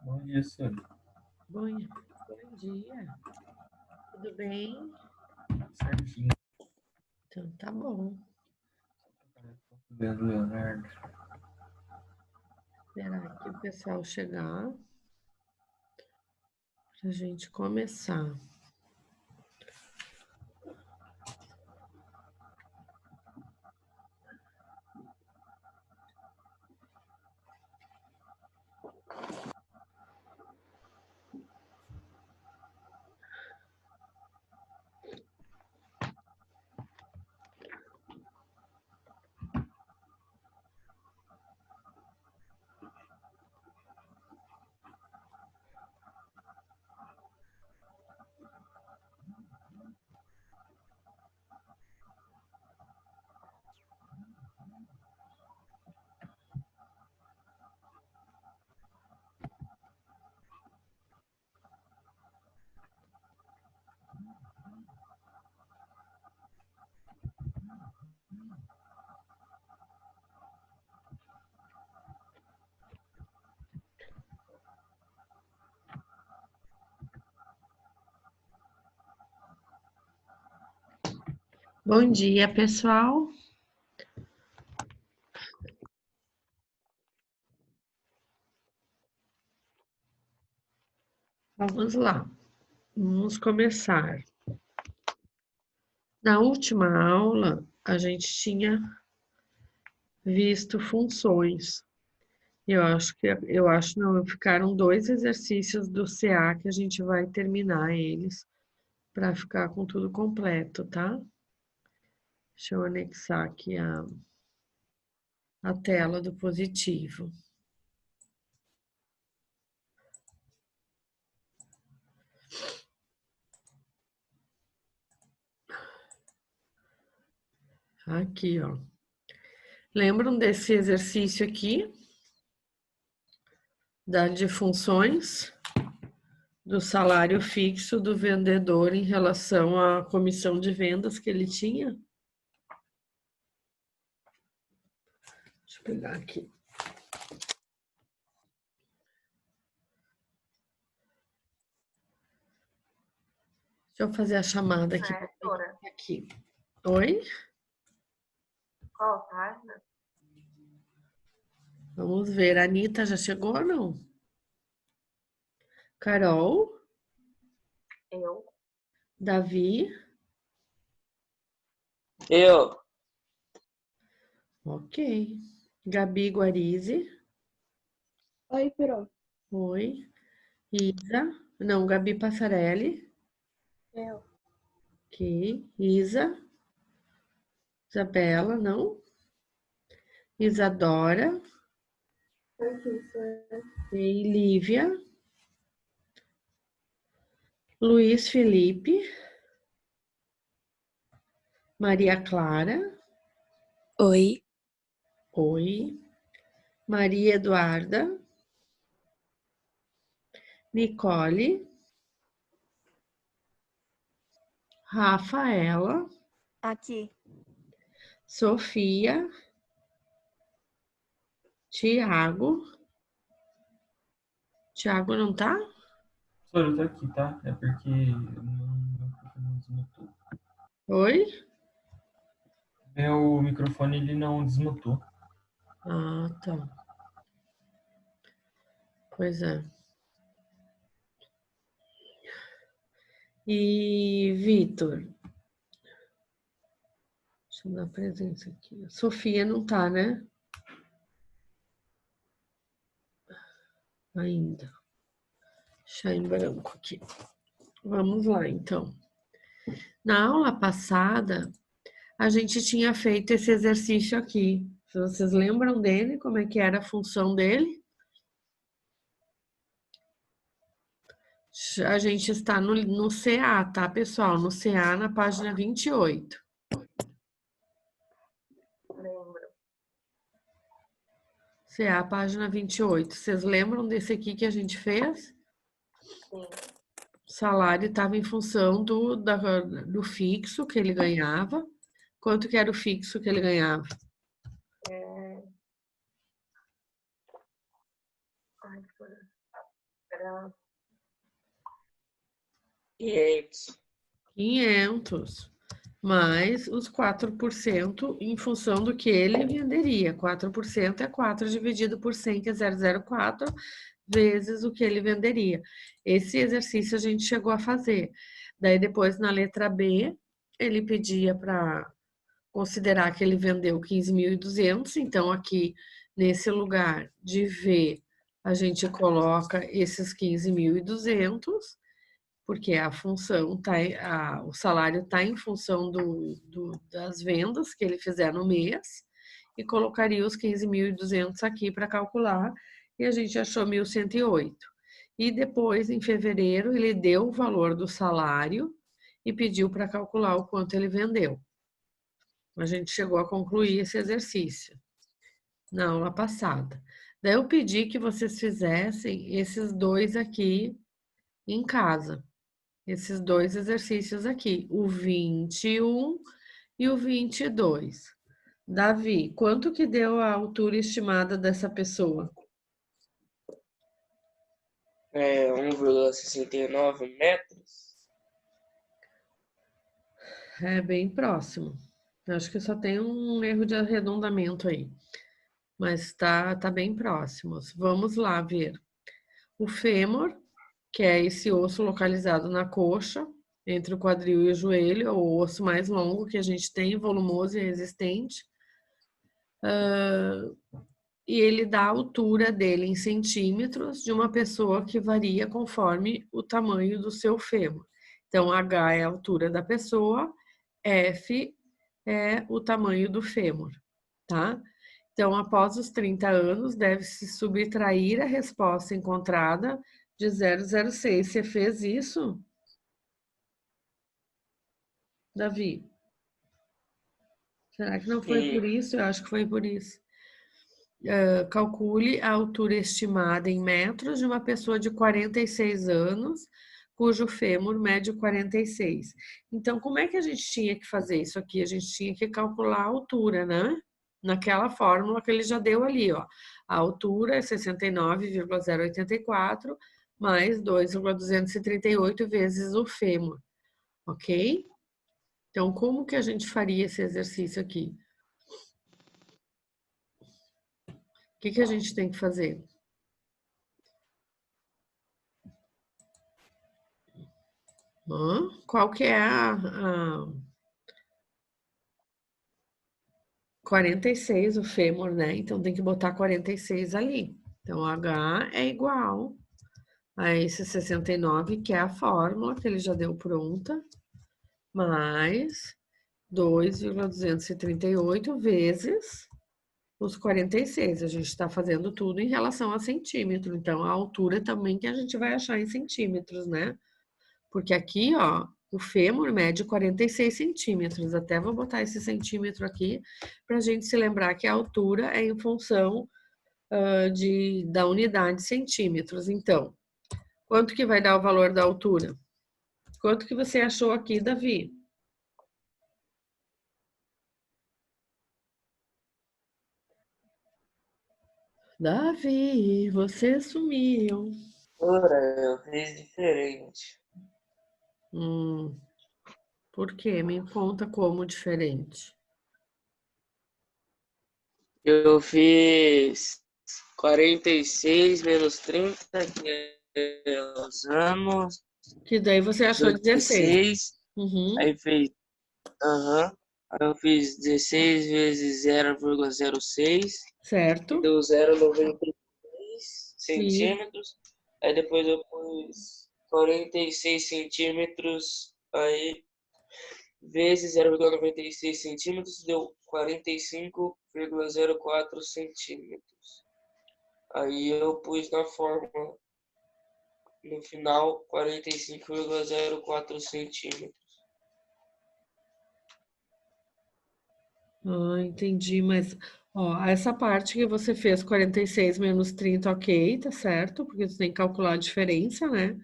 Bom dia, Sônia. Bom dia. Tudo bem? Certinho. Então tá bom. Vendo Leonardo. Esperar aqui o pessoal chegar pra gente começar. Bom dia, pessoal. Vamos lá. Vamos começar. Na última aula, a gente tinha visto funções. Não, ficaram 2 exercícios do CA que a gente vai terminar eles para ficar com tudo completo, tá? Deixa eu anexar aqui a tela do positivo. Aqui, ó. Lembram desse exercício aqui? De funções do salário fixo do vendedor em relação à comissão de vendas que ele tinha? Deixa eu pegar aqui. Deixa eu fazer a chamada aqui. Aqui. Oi? Qual página? Vamos ver. A Anitta já chegou ou não? Carol? Eu. Davi? Eu. Ok. Gabi Guarizi? Oi, Perô. Oi. Isa? Não, Gabi Passarelli? Eu. Ok. Isa? Isabela, não? Isadora? Aqui, sou E Lívia? Luiz Felipe? Maria Clara? Oi. Oi. Maria Eduarda? Nicole? Rafaela? Aqui. Sofia? Tiago? Tiago não tá? Sônia, eu tô aqui, tá? É porque meu microfone desmutou. Oi? Meu microfone, ele não desmutou. Ah, tá. Pois é. E Vitor? Deixa eu dar presença aqui. Sofia não tá, né? Ainda. Deixa em branco aqui. Vamos lá, então. Na aula passada, a gente tinha feito esse exercício aqui. Vocês lembram dele? Como é que era a função dele? A gente está no CA, tá, pessoal? No CA, na página 28. Lembro. CA, página 28. Vocês lembram desse aqui que a gente fez? Sim. O salário estava em função do fixo que ele ganhava. Quanto que era o fixo que ele ganhava? Ai, Era 500. 500 mais os 4% em função do que ele venderia. 4% é 4 dividido por 100, que é 0,04, vezes o que ele venderia. Esse exercício a gente chegou a fazer. Daí depois na letra B, ele pedia para considerar que ele vendeu 15.200, então aqui nesse lugar de V, a gente coloca esses 15.200, porque a função tá, o salário está em função das vendas que ele fizer no mês, e colocaria os 15.200 aqui para calcular, e a gente achou 1.108. E depois, em fevereiro, ele deu o valor do salário e pediu para calcular o quanto ele vendeu. A gente chegou a concluir esse exercício na aula passada. Daí eu pedi que vocês fizessem esses dois aqui em casa. Esses dois exercícios aqui, o 21 e o 22. Davi, quanto que deu a altura estimada dessa pessoa? 1,69 metros. É bem próximo. Acho que só tem um erro de arredondamento aí. Mas tá bem próximo. Vamos lá ver. O fêmur, que é esse osso localizado na coxa, entre o quadril e o joelho, é o osso mais longo que a gente tem, volumoso e resistente. E ele dá a altura dele em centímetros de uma pessoa que varia conforme o tamanho do seu fêmur. Então, H é a altura da pessoa, F é o tamanho do fêmur, tá? Então, após os 30 anos, deve-se subtrair a resposta encontrada de 0,06. Você fez isso, Davi? Será que não foi por isso? Eu acho que foi por isso. Calcule a altura estimada em metros de uma pessoa de 46 anos, cujo fêmur mede 46. Então, como é que a gente tinha que fazer isso aqui? A gente tinha que calcular a altura, né? Naquela fórmula que ele já deu ali, ó. A altura é 69,084 mais 2,238 vezes o fêmur, ok? Então, como que a gente faria esse exercício aqui? O que a gente tem que fazer? Qual que é a 46, o fêmur, né? Então tem que botar 46 ali. Então H é igual a esse 69, que é a fórmula que ele já deu pronta, mais 2,238 vezes os 46. A gente está fazendo tudo em relação a centímetro, então a altura também que a gente vai achar em centímetros, né? Porque aqui, ó, o fêmur mede 46 centímetros. Até vou botar esse centímetro aqui para a gente se lembrar que a altura é em função da unidade centímetros. Então, quanto que vai dar o valor da altura? Quanto que você achou aqui, Davi? Davi, você sumiu. Eu fiz diferente. Por quê? Me conta como diferente. Eu fiz 46 menos 30, que é os anos. Que daí você achou 16. Aí fez. Aí eu fiz 16 vezes 0,06. Certo. Deu 0,93 centímetros. Aí depois eu pus 46 centímetros. Aí vezes 0,96 centímetros deu 45,04 centímetros. Aí eu pus na fórmula, no final, 45,04 centímetros. Entendi, mas ó, essa parte que você fez 46 menos 30, ok, tá certo, porque você tem que calcular a diferença, né?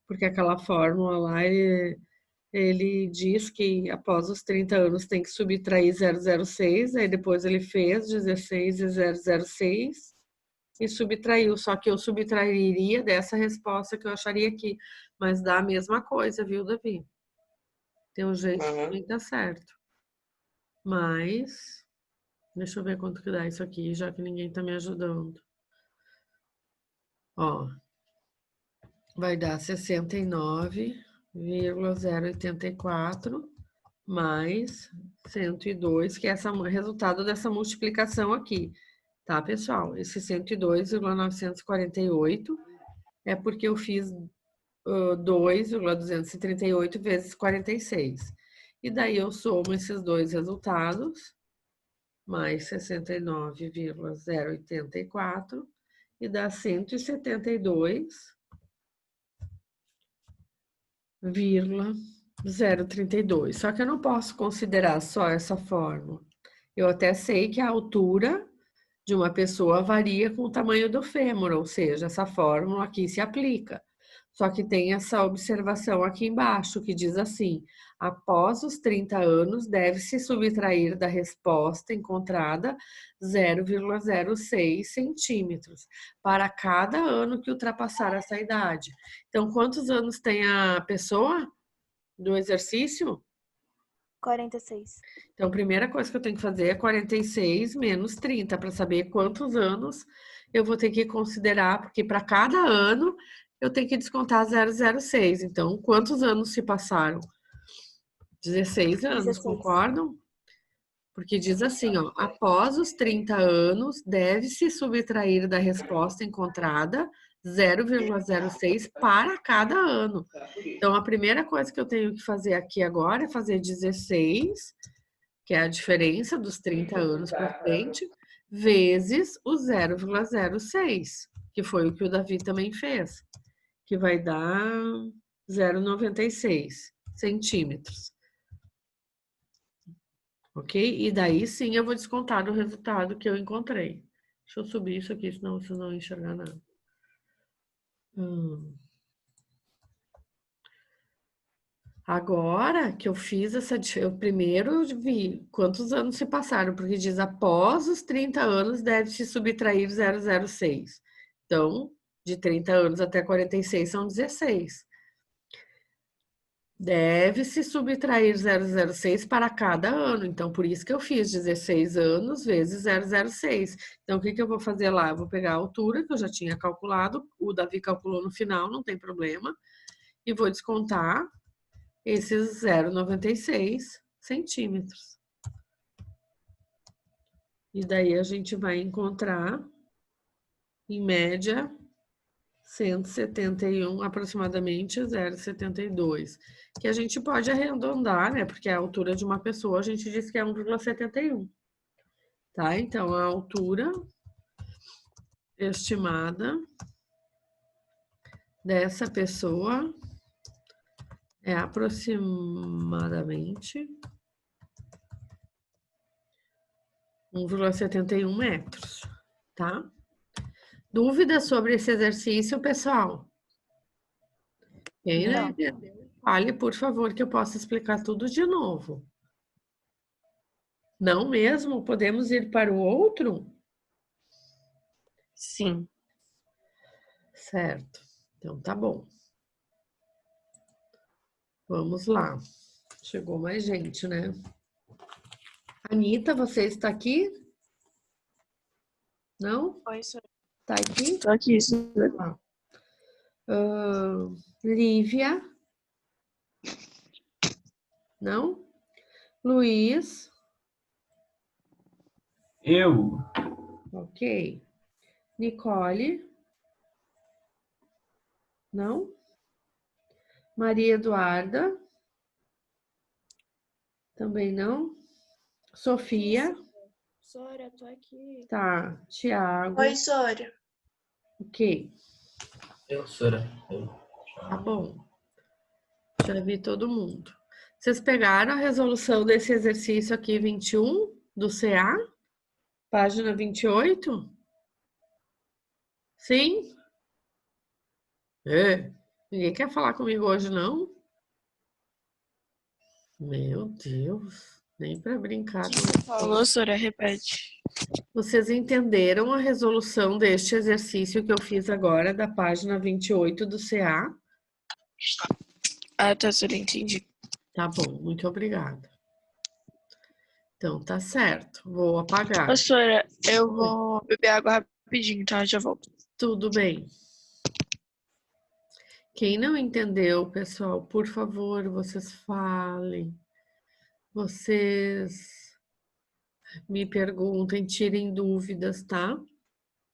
Porque aquela fórmula lá, ele diz que após os 30 anos tem que subtrair 0,06, aí depois ele fez 16 e 0,06, e subtraiu. Só que eu subtrairia dessa resposta que eu acharia aqui. Mas dá a mesma coisa, viu, Davi? Teu jeito Aham. também tá certo. Mas, deixa eu ver quanto que dá isso aqui, já que ninguém tá me ajudando. Ó, vai dar 69,084 mais 102, que é o resultado dessa multiplicação aqui. Tá, pessoal? Esse 102,948 é porque eu fiz 2,238 vezes 46. E daí eu somo esses dois resultados, mais 69,084, e dá 172,032. Só que eu não posso considerar só essa fórmula. Eu até sei que a altura de uma pessoa varia com o tamanho do fêmur, ou seja, essa fórmula aqui se aplica. Só que tem essa observação aqui embaixo que diz assim: após os 30 anos, deve-se subtrair da resposta encontrada 0,06 centímetros para cada ano que ultrapassar essa idade. Então, quantos anos tem a pessoa do exercício? 46. Então, a primeira coisa que eu tenho que fazer é 46 menos 30 para saber quantos anos eu vou ter que considerar, porque para cada ano eu tenho que descontar 0,06. Então, quantos anos se passaram? 16 anos, 16. concordam? Porque diz assim, ó, após os 30 anos, deve-se subtrair da resposta encontrada 0,06 para cada ano. Então, a primeira coisa que eu tenho que fazer aqui agora é fazer 16, que é a diferença dos 30 anos para frente, vezes o 0,06, que foi o que o Davi também fez, que vai dar 0,96 centímetros. Ok? E daí sim eu vou descontar do resultado que eu encontrei. Deixa eu subir isso aqui, senão vocês não vão enxergar nada. Agora que eu fiz eu primeiro vi quantos anos se passaram, porque diz após os 30 anos deve-se subtrair 0,06. Então, de 30 anos até 46 são 16. Deve-se subtrair 0,06 para cada ano. Então, por isso que eu fiz 16 anos vezes 0,06. Então, o que que eu vou fazer lá? Eu vou pegar a altura, que eu já tinha calculado, o Davi calculou no final, não tem problema, e vou descontar esses 0,96 centímetros. E daí a gente vai encontrar, em média, 171, aproximadamente 0,72, que a gente pode arredondar, né? Porque a altura de uma pessoa a gente diz que é 1,71. Tá? Então, a altura estimada dessa pessoa é aproximadamente 1,71 metros, tá? Dúvidas sobre esse exercício, pessoal? Quem não entendeu, fale, por favor, que eu possa explicar tudo de novo. Não mesmo? Podemos ir para o outro? Sim. Certo. Então, tá bom. Vamos lá. Chegou mais gente, né? Anitta, você está aqui? Não? Oi, senhor. Tá aqui? Tô aqui, senhor. Lívia? Não? Luiz? Eu. Ok. Nicole? Não? Maria Eduarda? Também não? Sofia? Sora, tô aqui. Tá. Tiago? Oi, Sora. Ok. Eu, Sora. Tá bom. Já vi todo mundo. Vocês pegaram a resolução desse exercício aqui, 21, do CA? Página 28? Sim? É. Ninguém quer falar comigo hoje, não? Meu Deus. Nem para brincar. Falou, Sora, repete. Vocês entenderam a resolução deste exercício que eu fiz agora, da página 28 do CA? Ah, tá, Sora, entendi. Tá bom, muito obrigada. Então, tá certo. Vou apagar. Ô, Sora, eu vou beber água rapidinho, tá? Já volto. Tudo bem. Quem não entendeu, pessoal, por favor, vocês falem. Vocês me perguntem, tirem dúvidas, tá?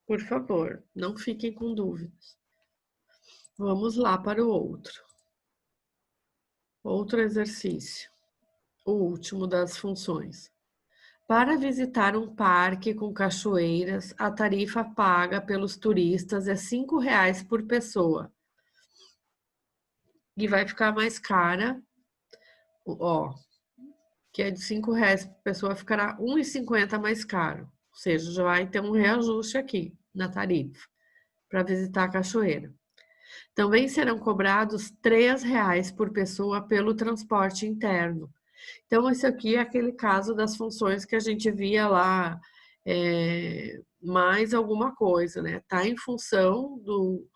Por favor, não fiquem com dúvidas. Vamos lá para o outro. Outro exercício. O último das funções. Para visitar um parque com cachoeiras, a tarifa paga pelos turistas é R$ 5,00 por pessoa. E vai ficar mais cara, ó, que é de R$ 5,00 por pessoa, ficará R$ 1,50 mais caro. Ou seja, já vai ter um reajuste aqui na tarifa para visitar a cachoeira. Também serão cobrados R$ 3,00 por pessoa pelo transporte interno. Então, esse aqui é aquele caso das funções que a gente via lá, mais alguma coisa, né? Tá em função do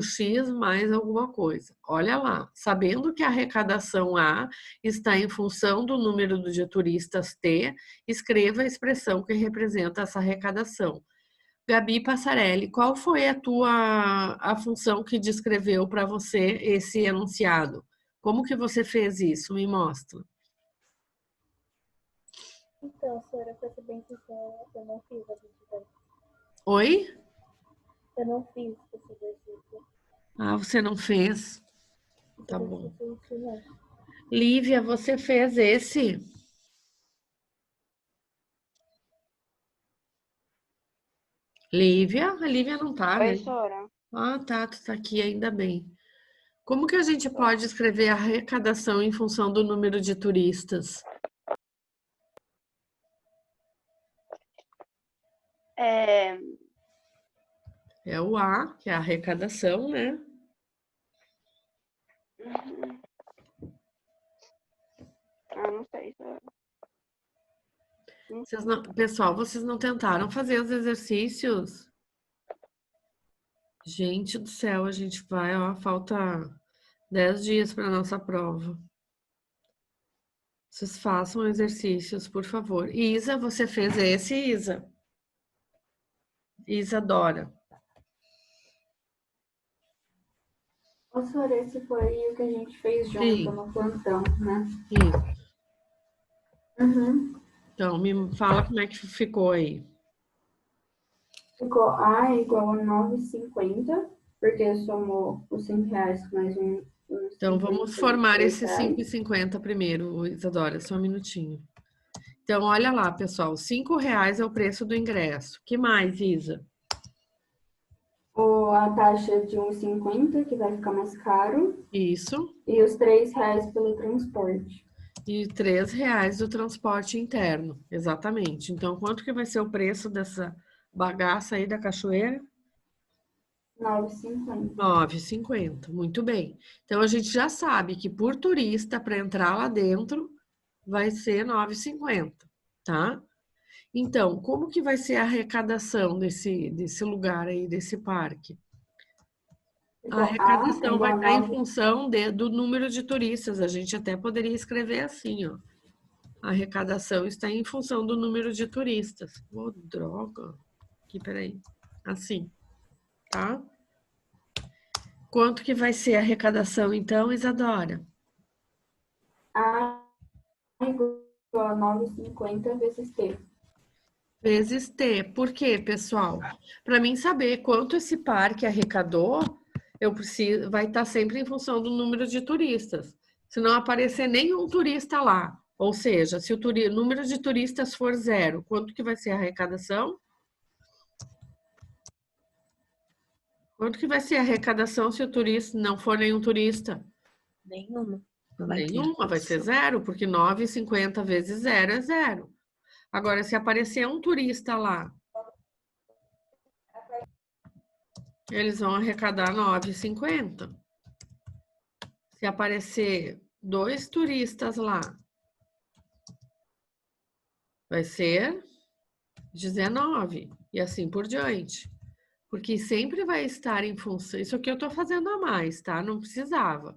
X mais alguma coisa. Olha lá, sabendo que a arrecadação A está em função do número de turistas T, escreva a expressão que representa essa arrecadação. Gabi Passarelli, qual foi a função que descreveu para você esse enunciado? Como que você fez isso? Me mostra. Então, Sora, pra ser bem sincera, eu não fiz a vida. Oi? Eu não fiz esse exercício. Ah, você não fez? Tá Esse bom. exercício não. Lívia, você fez esse? Lívia? A Lívia não tá, né? Oi, Sora. Ah, tá, tu tá aqui, ainda bem. Como que a gente pode escrever a arrecadação em função do número de turistas? É o A, que é a arrecadação, né? Não sei, Sora. Pessoal, vocês não tentaram fazer os exercícios? Gente do céu, a gente vai, ó, falta 10 dias para nossa prova. Vocês façam exercícios, por favor. Isa, você fez esse, Isa? Isadora. Ô, Sora, esse foi o que a gente fez junto Sim. no plantão, né? Isso. Uhum. Então, me fala como é que ficou aí. Ficou A igual a 9,50, porque somou os R$ 5,00 mais uns Então, vamos 56 formar esse reais. 5,50 primeiro, Isadora, só um minutinho. Então, olha lá, pessoal, R$ 5,00 é o preço do ingresso. Que mais, Isa? A taxa de 1,50, que vai ficar mais caro, Isso. e os R$ 3,00 pelo transporte. E R$ 3,00 do transporte interno, exatamente. Então, quanto que vai ser o preço dessa bagaça aí da cachoeira? R$ 9,50. R$ 9,50, muito bem. Então, a gente já sabe que por turista, para entrar lá dentro, vai ser R$ 9,50, tá? Então, como que vai ser a arrecadação desse lugar aí, desse parque? Ficou A arrecadação igual vai a estar em 9. função do número de turistas. A gente até poderia escrever assim, ó. A arrecadação está em função do número de turistas. Oh, droga. Aqui, peraí. Assim, tá? Quanto que vai ser a arrecadação, então, Isadora? A igual a 9,50 vezes T. Vezes T. Por quê, pessoal? Para mim saber quanto esse parque arrecadou, vai estar sempre em função do número de turistas. Se não aparecer nenhum turista lá, ou seja, se o número de turistas for 0, quanto que vai ser a arrecadação? Quanto que vai ser a arrecadação se o turista não for nenhum turista? Nenhuma. Não vai ter Nenhuma, vai ser arrecadação. 0, porque 9,50 vezes 0 é 0. Agora, se aparecer um turista lá, eles vão arrecadar 9,50. Se aparecer 2 turistas lá, vai ser 19 e assim por diante. Porque sempre vai estar em função. Isso aqui eu estou fazendo a mais, tá? Não precisava.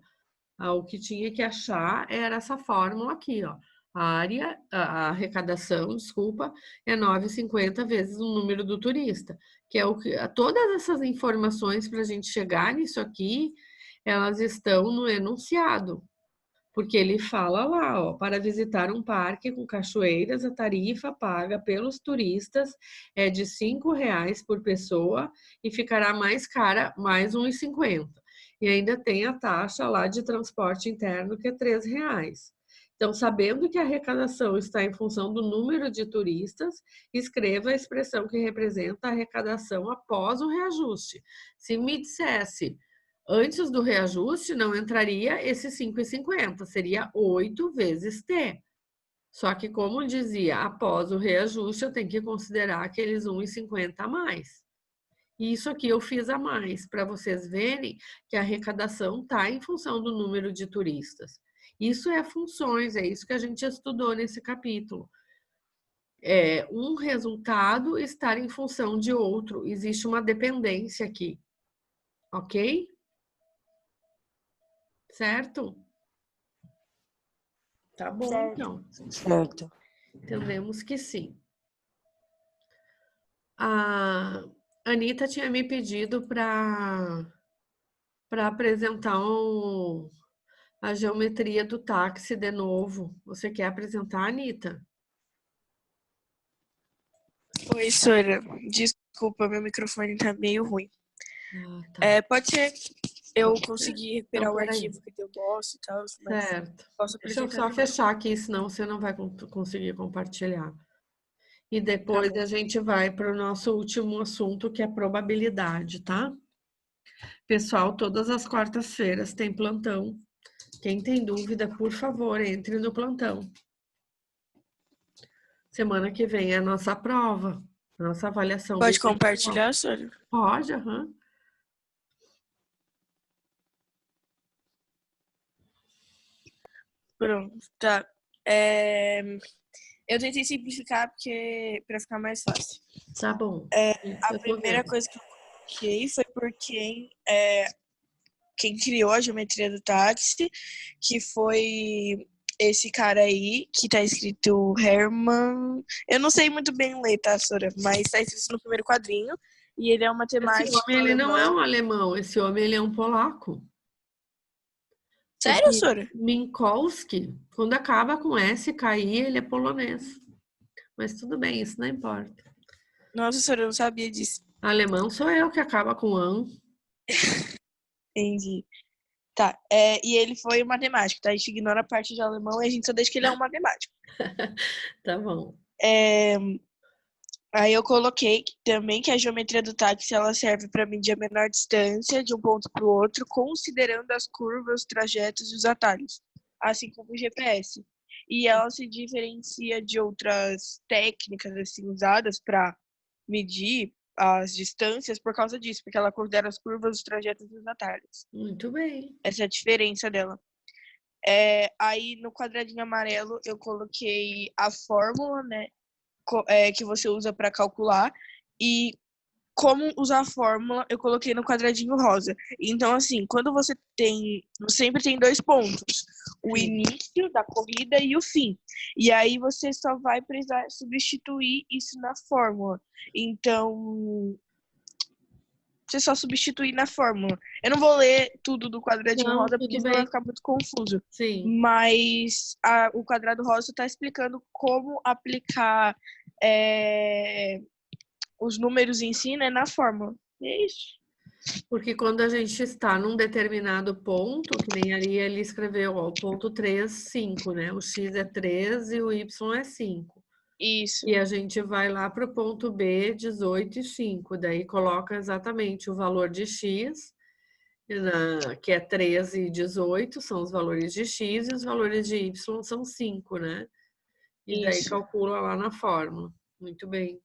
O que tinha que achar era essa fórmula aqui, ó. A arrecadação, desculpa, é 9,50 vezes o número do turista, que é o que todas essas informações para a gente chegar nisso aqui, elas estão no enunciado. Porque ele fala lá, ó, para visitar um parque com cachoeiras, a tarifa paga pelos turistas é de R$ 5,00 por pessoa e ficará mais cara, mais R$ 1,50. E ainda tem a taxa lá de transporte interno, que é R$ 3,00. Então, sabendo que a arrecadação está em função do número de turistas, escreva a expressão que representa a arrecadação após o reajuste. Se me dissesse antes do reajuste, não entraria esse 5,50, seria 8 vezes T. Só que, como dizia, após o reajuste, eu tenho que considerar aqueles 1,50 a mais. E isso aqui eu fiz a mais, para vocês verem que a arrecadação está em função do número de turistas. Isso é funções, é isso que a gente estudou nesse capítulo. É um resultado estar em função de outro, existe uma dependência aqui, ok? Certo? Tá bom, Certo. então. Certo. Entendemos que sim. A Anitta tinha me pedido para apresentar a geometria do táxi de novo. Você quer apresentar, Anitta? Oi, Sora. Desculpa, meu microfone tá meio ruim. Tá. Pode ser eu conseguir recuperar Então, o peraí. arquivo que eu gosto e tal, mas Certo. posso Deixa eu apresentar só de novo. fechar aqui, senão você não vai conseguir compartilhar. E depois Tá bom. a gente vai para o nosso último assunto, que é probabilidade, tá? Pessoal, todas as quartas-feiras tem plantão. Quem tem dúvida, por favor, entre no plantão. Semana que vem é a nossa prova, nossa avaliação. Pode bem compartilhar, Sora? Pode, aham. Pronto, tá. Eu tentei simplificar para ficar mais fácil. Tá bom. A primeira coisa que eu coloquei foi por quem criou a geometria do táxi, que foi esse cara aí, que tá escrito Hermann. Eu não sei muito bem ler, tá, Sora? Mas tá escrito no primeiro quadrinho. E ele é um matemático Esse homem, ele não é alemão. um alemão, esse homem, ele é um polaco. Sério, Porque Sora? Minkowski, quando acaba com S, KI, ele é polonês. Mas tudo bem, isso não importa. Nossa, Sora, eu não sabia disso. Alemão sou eu, que acaba com an. Entendi. Tá, e ele foi um matemático, tá? A gente ignora a parte de alemão e a gente só deixa que ele é um matemático. Tá bom. Aí eu coloquei também que a geometria do táxi ela serve para medir a menor distância de um ponto para o outro, considerando as curvas, os trajetos e os atalhos, assim como o GPS. E ela se diferencia de outras técnicas assim usadas para medir as distâncias por causa disso, porque ela considera as curvas, os trajetos e os atalhos. Muito bem. Essa é a diferença dela. Aí no quadradinho amarelo eu coloquei a fórmula, né, que você usa para calcular, e como usar a fórmula eu coloquei no quadradinho rosa. Então, assim, quando você sempre tem 2 pontos, o início da corrida e o fim. E aí você só vai precisar substituir isso na fórmula. Então, você só substituir na fórmula. Eu não vou ler tudo do quadradinho Não, rosa, tudo porque senão bem. vai ficar muito confuso. Sim. Mas o quadrado rosa está explicando como aplicar os números em si, né, na fórmula. E é isso. Porque quando a gente está num determinado ponto, que nem ali ele escreveu, ó, o ponto 3, 5, né? O x é 3 e o y é 5. Isso. E a gente vai lá para o ponto B, 18 e 5. Daí coloca exatamente o valor de x, que é 13 e 18, são os valores de x, e os valores de y são 5, né? E daí Isso. calcula lá na fórmula. Muito bem.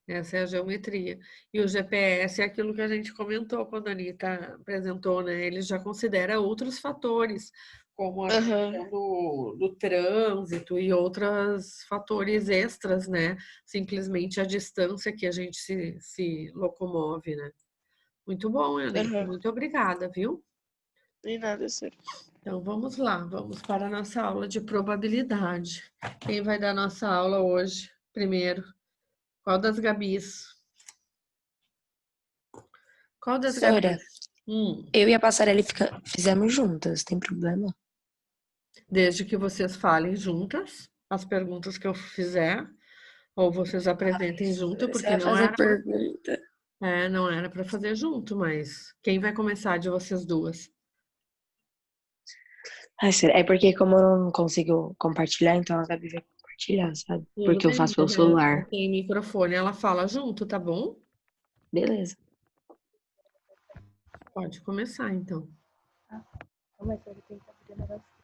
Essa é a geometria. E o GPS é aquilo que a gente comentou quando a Anitta apresentou, né? Ele já considera outros fatores, como a Aham. questão do trânsito e outros fatores extras, né? Simplesmente a distância que a gente se locomove, né? Muito bom, Eunice. Aham. Muito obrigada, viu? Nem nada, sério. Então vamos lá, vamos para a nossa aula de probabilidade. Quem vai dar nossa aula hoje primeiro? Qual das Gabis? Qual das Sora, Gabis? eu e a Passarelli fizemos juntas, tem problema? Desde que vocês falem juntas as perguntas que eu fizer, ou vocês apresentem junto, Você porque vai fazer pergunta. não era para fazer junto, mas quem vai começar de vocês duas? Ai, sério, é porque como eu não consigo compartilhar, então a Gabi vai compartilhar, sabe? Tudo Porque eu bem, faço pelo mas ela celular. tem microfone, ela fala junto, tá bom? Beleza. Pode começar, então. Calma aí, ele tem que abrir o negócio.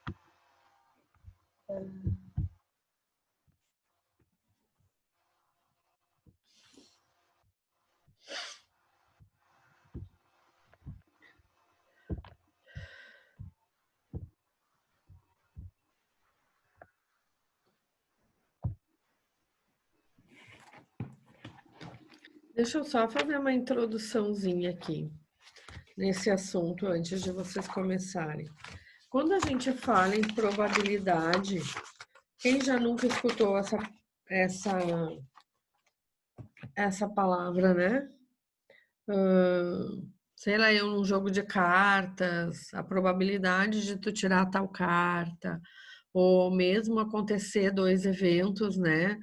Deixa eu só fazer uma introduçãozinha aqui nesse assunto antes de vocês começarem. Quando a gente fala em probabilidade, quem já nunca escutou essa palavra, né? Sei lá, eu num jogo de cartas, a probabilidade de tu tirar tal carta, ou mesmo acontecer dois eventos, né?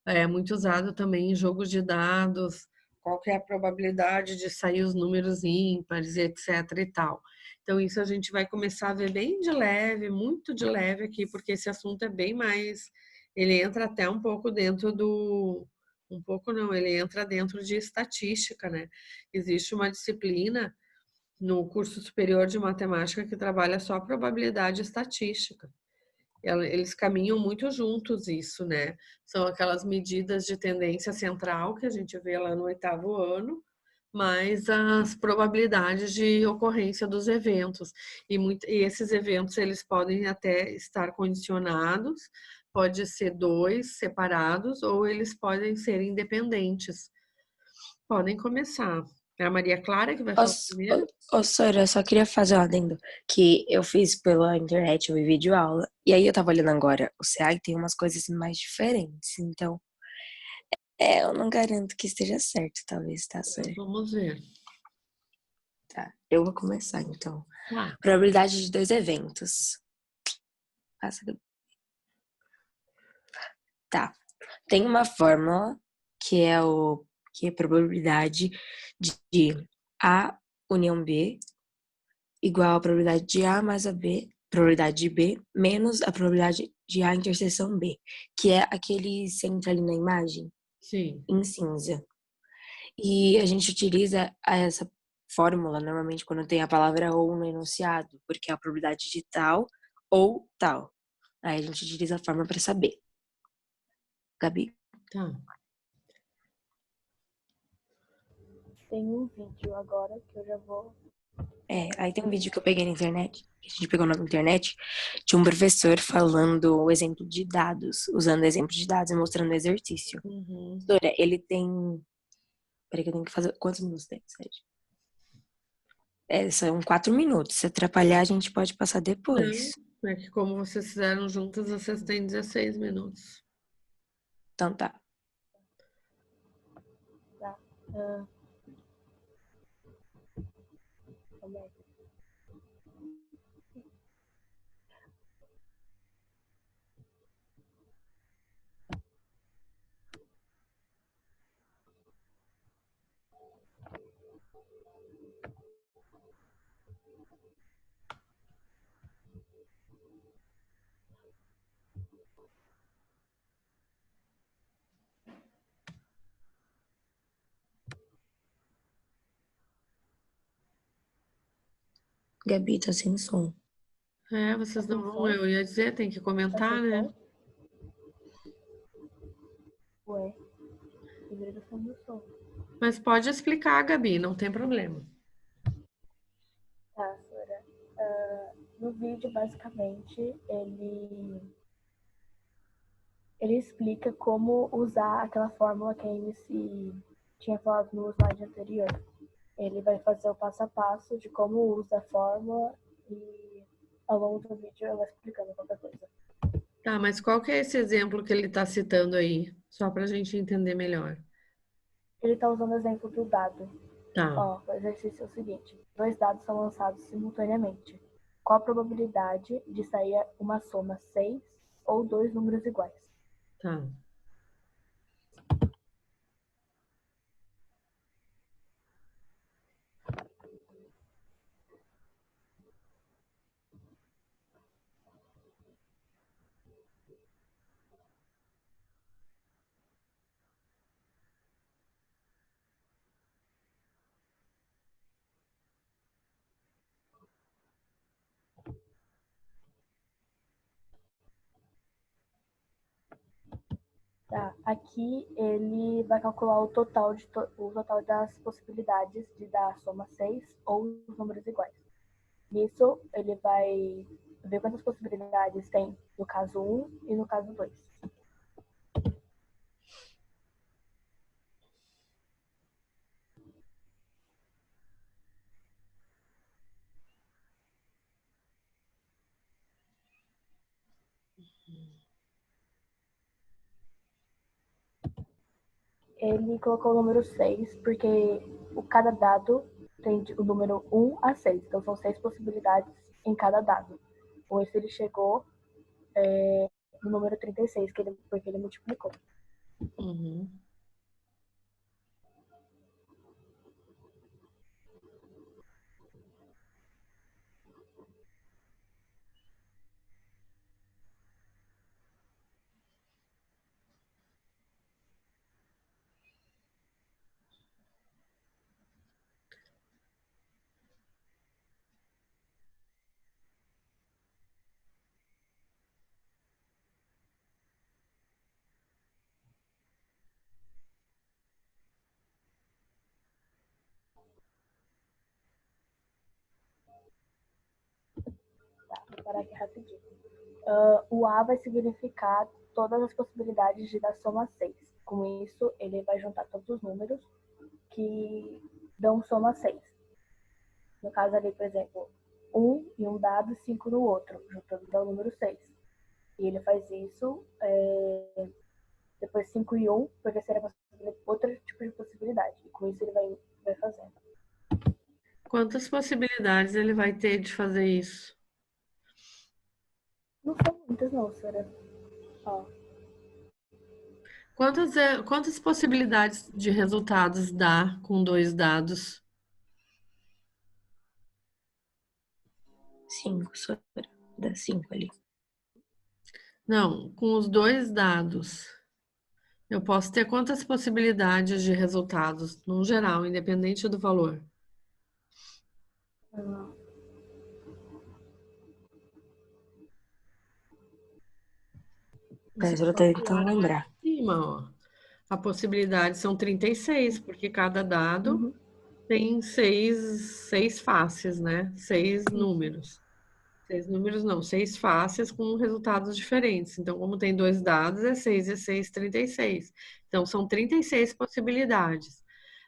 É muito usado também em jogos de dados, qual que é a probabilidade de sair os números ímpares, etc e tal. Então, isso a gente vai começar a ver bem de leve, muito de leve aqui, porque esse assunto é bem mais. Ele entra até um pouco dentro do. Um pouco não, ele entra dentro de estatística, né? Existe uma disciplina no curso superior de matemática que trabalha só a probabilidade estatística. Eles caminham muito juntos isso, né? São aquelas medidas de tendência central que a gente vê lá no 8º ano, mais as probabilidades de ocorrência dos eventos. E esses eventos, eles podem até estar condicionados, pode ser dois separados, ou eles podem ser independentes. Podem começar. É a Maria Clara que vai falar primeiro? Ô, Sora, eu só queria fazer um adendo que eu fiz pela internet, eu vi vídeo aula, e aí eu tava olhando agora o SEAG tem umas coisas mais diferentes, então eu não garanto que esteja certo, talvez, tá, Sora? Vamos ver. Tá, eu vou começar, então. Tá. Probabilidade de dois eventos. Passa, Gabi. Tá. Tem uma fórmula que é a probabilidade de A união B igual a probabilidade de A mais a B, probabilidade de B menos a probabilidade de A interseção B, que é aquele centro ali na imagem, Sim. em cinza. E a gente utiliza essa fórmula normalmente quando tem a palavra ou no enunciado, porque é a probabilidade de tal ou tal. Aí a gente utiliza a fórmula para saber. Gabi? Tá. Tem um vídeo agora que eu já vou. Aí tem um vídeo que eu peguei na internet, que a gente pegou na internet, de um professor falando o exemplo de dados, usando exemplo de dados e mostrando o exercício. Uhum. Doutora, ele tem. Peraí que eu tenho que fazer. Quantos minutos tem, Sérgio? São 4 minutos. Se atrapalhar, a gente pode passar depois. Não, é que como vocês fizeram juntas, vocês têm 16 minutos. Então tá. Tá. Calma aí. Gabi, tá sem som. Vocês Tá não sem vão, som? eu ia dizer, tem que Tá comentar, sem né? som? Ué. Desligação do som. Mas pode explicar, Gabi, não tem problema. Tá, Sora. No vídeo, basicamente, ele explica como usar aquela fórmula que a MC tinha falado no slide anterior. Ele vai fazer o passo a passo de como usa a fórmula e ao longo do vídeo eu vou explicando qualquer coisa. Tá, mas qual que é esse exemplo que ele está citando aí? Só para a gente entender melhor. Ele está usando o exemplo do dado. Tá. Ó, o exercício é o seguinte: 2 dados são lançados simultaneamente. Qual a probabilidade de sair uma soma 6 ou 2 números iguais? Tá. Tá, aqui ele vai calcular o total das possibilidades de dar a soma 6 ou os números iguais. Nisso, ele vai ver quantas possibilidades tem no caso 1 e no caso 2. Ele colocou o número 6 porque cada dado tem o número 1 a 6. Então, são 6 possibilidades em cada dado. Com isso, ele chegou no número 36, porque ele multiplicou. Uhum. Tá, vou parar aqui rapidinho. O A vai significar todas as possibilidades de dar soma 6. Com isso, ele vai juntar todos os números que dão soma 6. No caso ali, por exemplo, 1 em um dado, 5 no outro, juntando dá o número 6. E ele faz isso, depois 5 e 1, porque seria outro tipo de possibilidade. E com isso ele vai fazendo. Quantas possibilidades ele vai ter de fazer isso? Não são muitas não, Sara. Ó, Quantas possibilidades de resultados dá com 2 dados? 5, só dá 5 ali. Não, com os 2 dados. Eu posso ter quantas possibilidades de resultados, no geral, independente do valor? Mas Você eu tô pode tentando olhar lembrar. em cima, ó. A possibilidade são 36, porque cada dado tem 6 faces, né? 6 números. 6 números não, 6 faces com resultados diferentes. Então, como tem 2 dados, é 6 e 6, 36. Então, são 36 possibilidades.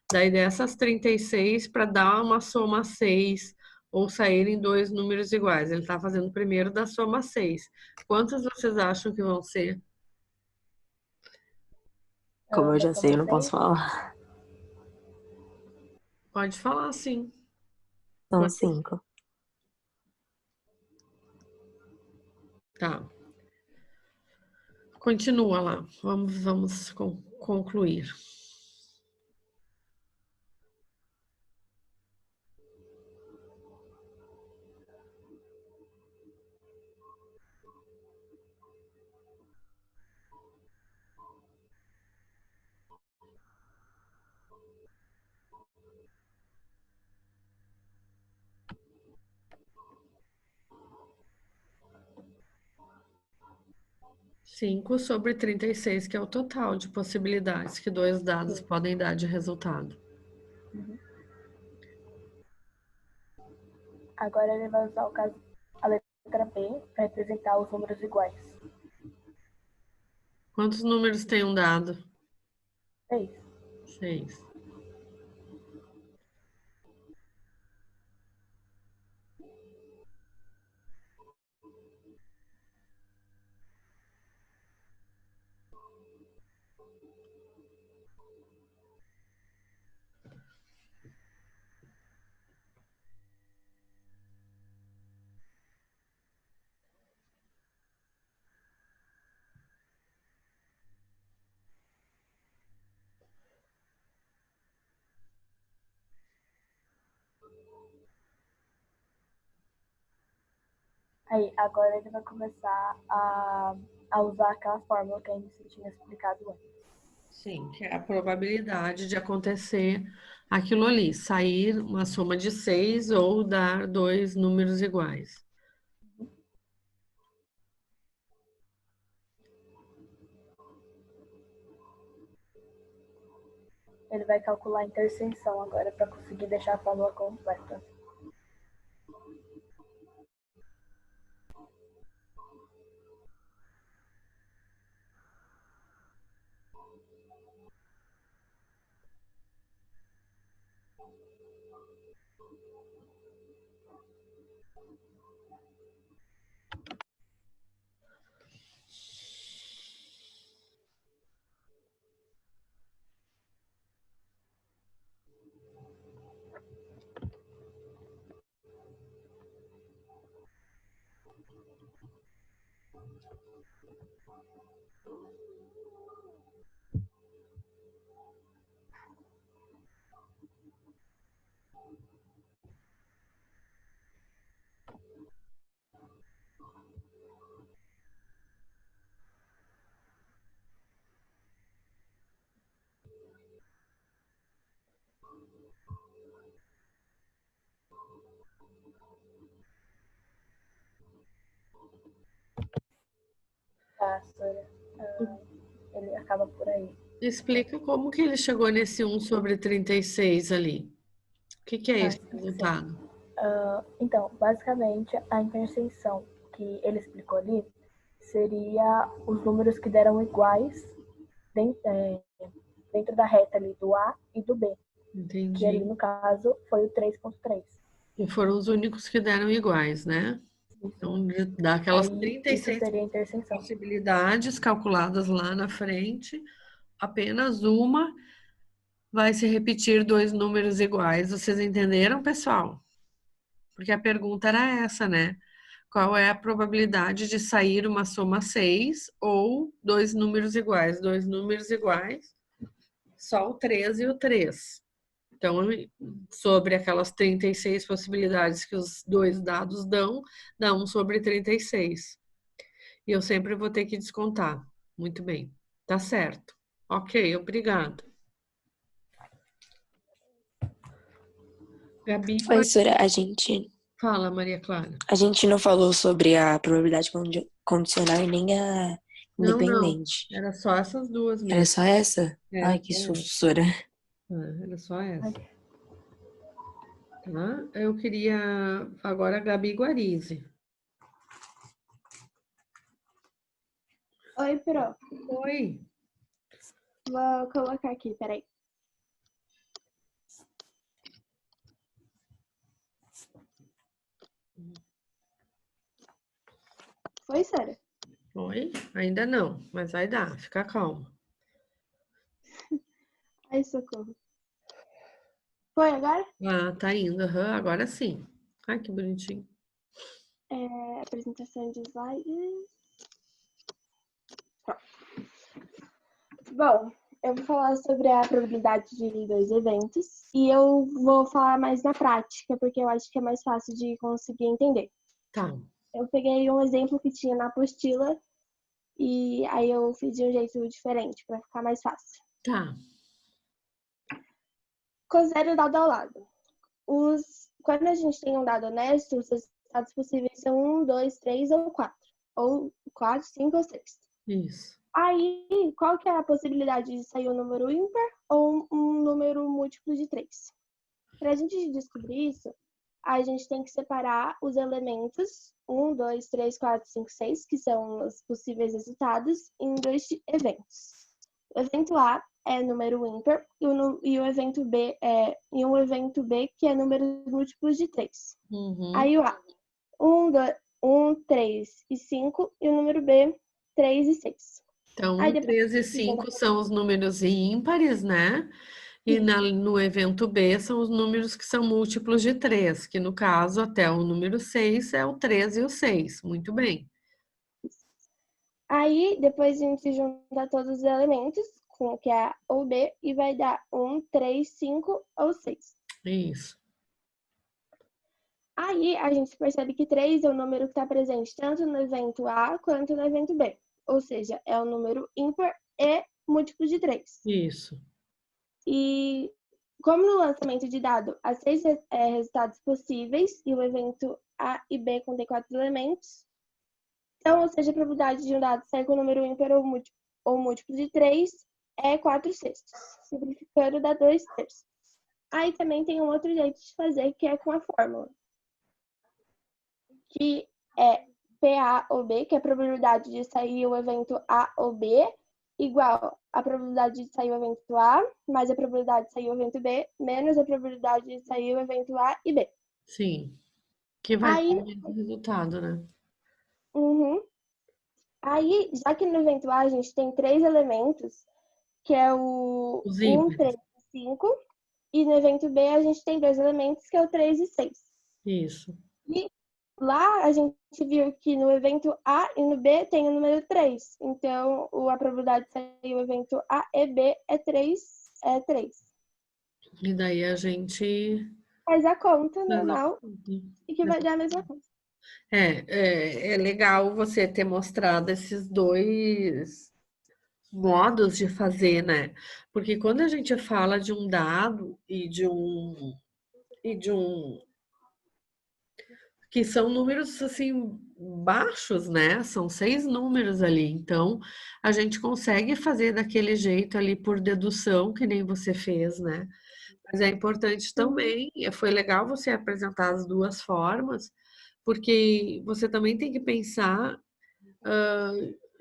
Daí, dessas 36, para dar uma soma 6 ou saírem 2 números iguais. Ele está fazendo primeiro da soma 6. Quantas vocês acham que vão ser? Como eu da já sei, eu soma não posso 6, falar. Pode falar, sim. São 5. Tá. Continua lá. Vamos concluir. Cinco sobre 36, que é o total de possibilidades que 2 dados podem dar de resultado. agora ele vai usar o caso a letra B vai representar os números iguais. Quantos números tem um dado? 6. 6. Aí, agora ele vai começar a usar aquela fórmula que a gente tinha explicado antes. Sim, que é a probabilidade de acontecer aquilo ali, sair uma soma de 6 ou dar dois números iguais. Ele vai calcular a interseção agora para conseguir deixar a fórmula completa. Tá, Sora. Ele acaba por aí. Explica como que ele chegou nesse 1 sobre 36 ali. O que é esse resultado? Então, basicamente, a interseção que ele explicou ali seria os números que deram iguais dentro da reta ali do A e do B. Que ali, Entendi. no caso, foi o 3,3. E foram os únicos que deram iguais, né? Então, daquelas Aí, isso 36 seria a interseção. possibilidades calculadas lá na frente, apenas uma vai se repetir dois números iguais. Vocês entenderam, pessoal? Porque a pergunta era essa, né? Qual é a probabilidade de sair uma soma 6 ou dois números iguais? Dois números iguais, só o 3 e o 3. Então, sobre aquelas 36 possibilidades que os dois dados dão, dá 1 sobre 36. E eu sempre vou ter que descontar. Muito bem. Tá certo. Ok, obrigado. Gabi, Professora, fala, Maria Clara. a gente não falou sobre a probabilidade condicional e nem a Não, independente. era só essas duas Era mesmo. só essa? É, Ai, que susto, professora. Era só essa. Tá? Eu queria agora a Gabi Guarizi. Oi, Pro. Oi. Vou colocar aqui, peraí. Foi, Sara? Oi? Ainda não, mas vai dar. Fica calma. Ai, socorro. Foi agora? Ah, tá indo. Aham, agora sim. Ai, que bonitinho. Apresentação de slides. Pronto. Bom, eu vou falar sobre a probabilidade de dois eventos e eu vou falar mais na prática, porque eu acho que é mais fácil de conseguir entender. Tá. Eu peguei um exemplo que tinha na apostila e aí eu fiz de um jeito diferente para ficar mais fácil. Tá. Com zero dado ao lado. Quando a gente tem um dado honesto, os resultados possíveis são 1, 2, 3 ou 4. Ou 4, 5 ou 6. Isso. Aí, qual que é a possibilidade de sair um número ímpar ou um número múltiplo de 3? Para a gente descobrir isso, a gente tem que separar os elementos 1, 2, 3, 4, 5, 6, que são os possíveis resultados, em dois eventos. O evento A é número ímpar e o evento B e um evento B que é números múltiplos de 3. Uhum. Aí o A, 1, 3 e 5, e o número B, 3 e 6. Então, Aí 1, depois 3 e 5 são os números ímpares, né? E no evento B são os números que são múltiplos de 3, que no caso, até o número 6 é o 3 e o 6. Muito bem. Aí depois a gente junta todos os elementos, com o que é A ou B, e vai dar 1, 3, 5 ou 6. Isso. Aí a gente percebe que 3 é o número que está presente tanto no evento A quanto no evento B. Ou seja, é um número ímpar e múltiplo de 3. Isso. E como no lançamento de dado há 6 resultados possíveis e o evento A e B contém 4 elementos, então, ou seja, a probabilidade de um dado sair com o número ímpar ou múltiplo de 3 é 4/6. Simplificando, dá 2/3. Aí também tem um outro jeito de fazer, que é com a fórmula, que é PA ou B, que é a probabilidade de sair o evento A ou B, igual a probabilidade de sair o evento A, mais a probabilidade de sair o evento B, menos a probabilidade de sair o evento A e B. Sim. Que vai Aí, dar o resultado, né? Aí, já que no evento A a gente tem 3 elementos, que é o Os 1, ímpares. 3 e 5, e no evento B a gente tem 2 elementos, que é o 3 e 6. Isso. E lá a gente viu que no evento A e no B tem o número 3. Então, a probabilidade de sair o evento A e B é 3. E daí a gente Faz a conta faz a normal conta. e que vai dar a mesma coisa. É legal você ter mostrado esses dois modos de fazer, né? Porque quando a gente fala de um dado e de um que são números assim baixos, né? São 6 números ali. Então, a gente consegue fazer daquele jeito ali por dedução, que nem você fez, né? Mas é importante também, foi legal você apresentar as duas formas, porque você também tem que pensar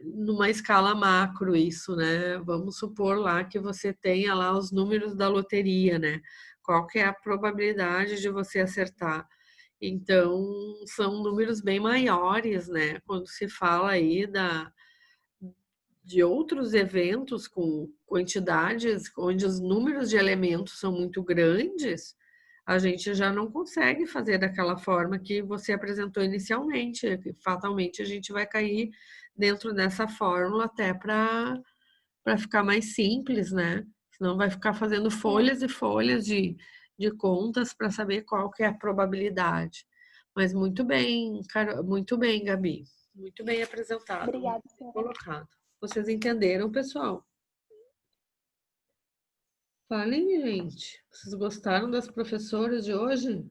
numa escala macro isso, né? Vamos supor lá que você tenha lá os números da loteria, né? Qual que é a probabilidade de você acertar? Então, são números bem maiores, né? Quando se fala aí de outros eventos com quantidades onde os números de elementos são muito grandes, a gente já não consegue fazer daquela forma que você apresentou inicialmente. Fatalmente a gente vai cair dentro dessa fórmula até para ficar mais simples, né? Senão vai ficar fazendo folhas e folhas de contas para saber qual que é a probabilidade. Mas muito bem, muito bem, Gabi. Muito bem apresentado, Obrigada, muito bem senhora. colocado. Vocês entenderam, pessoal? Falem, gente. Vocês gostaram das professoras de hoje?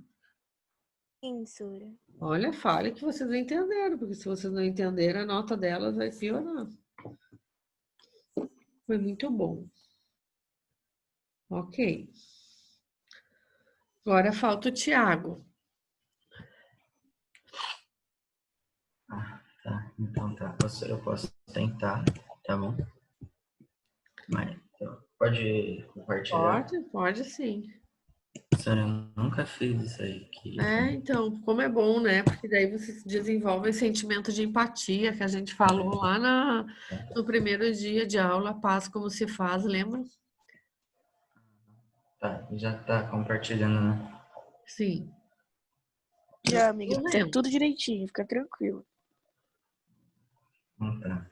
Sim, Sura. Olha, fale que vocês entenderam, porque se vocês não entenderam, a nota delas vai piorar. Foi muito bom. Ok. Agora falta o Tiago. Tá, então tá. Eu posso tentar, tá bom? Mas, então, pode compartilhar? Pode sim. Senhora, eu nunca fiz isso aí. Então, como é bom, né? Porque daí vocês desenvolvem sentimento de empatia que a gente falou lá no primeiro dia de aula, Paz como se faz, lembra? Tá, já tá compartilhando, né? Sim. Já, amiga, tá Vendo. tudo direitinho, fica tranquilo. Tá.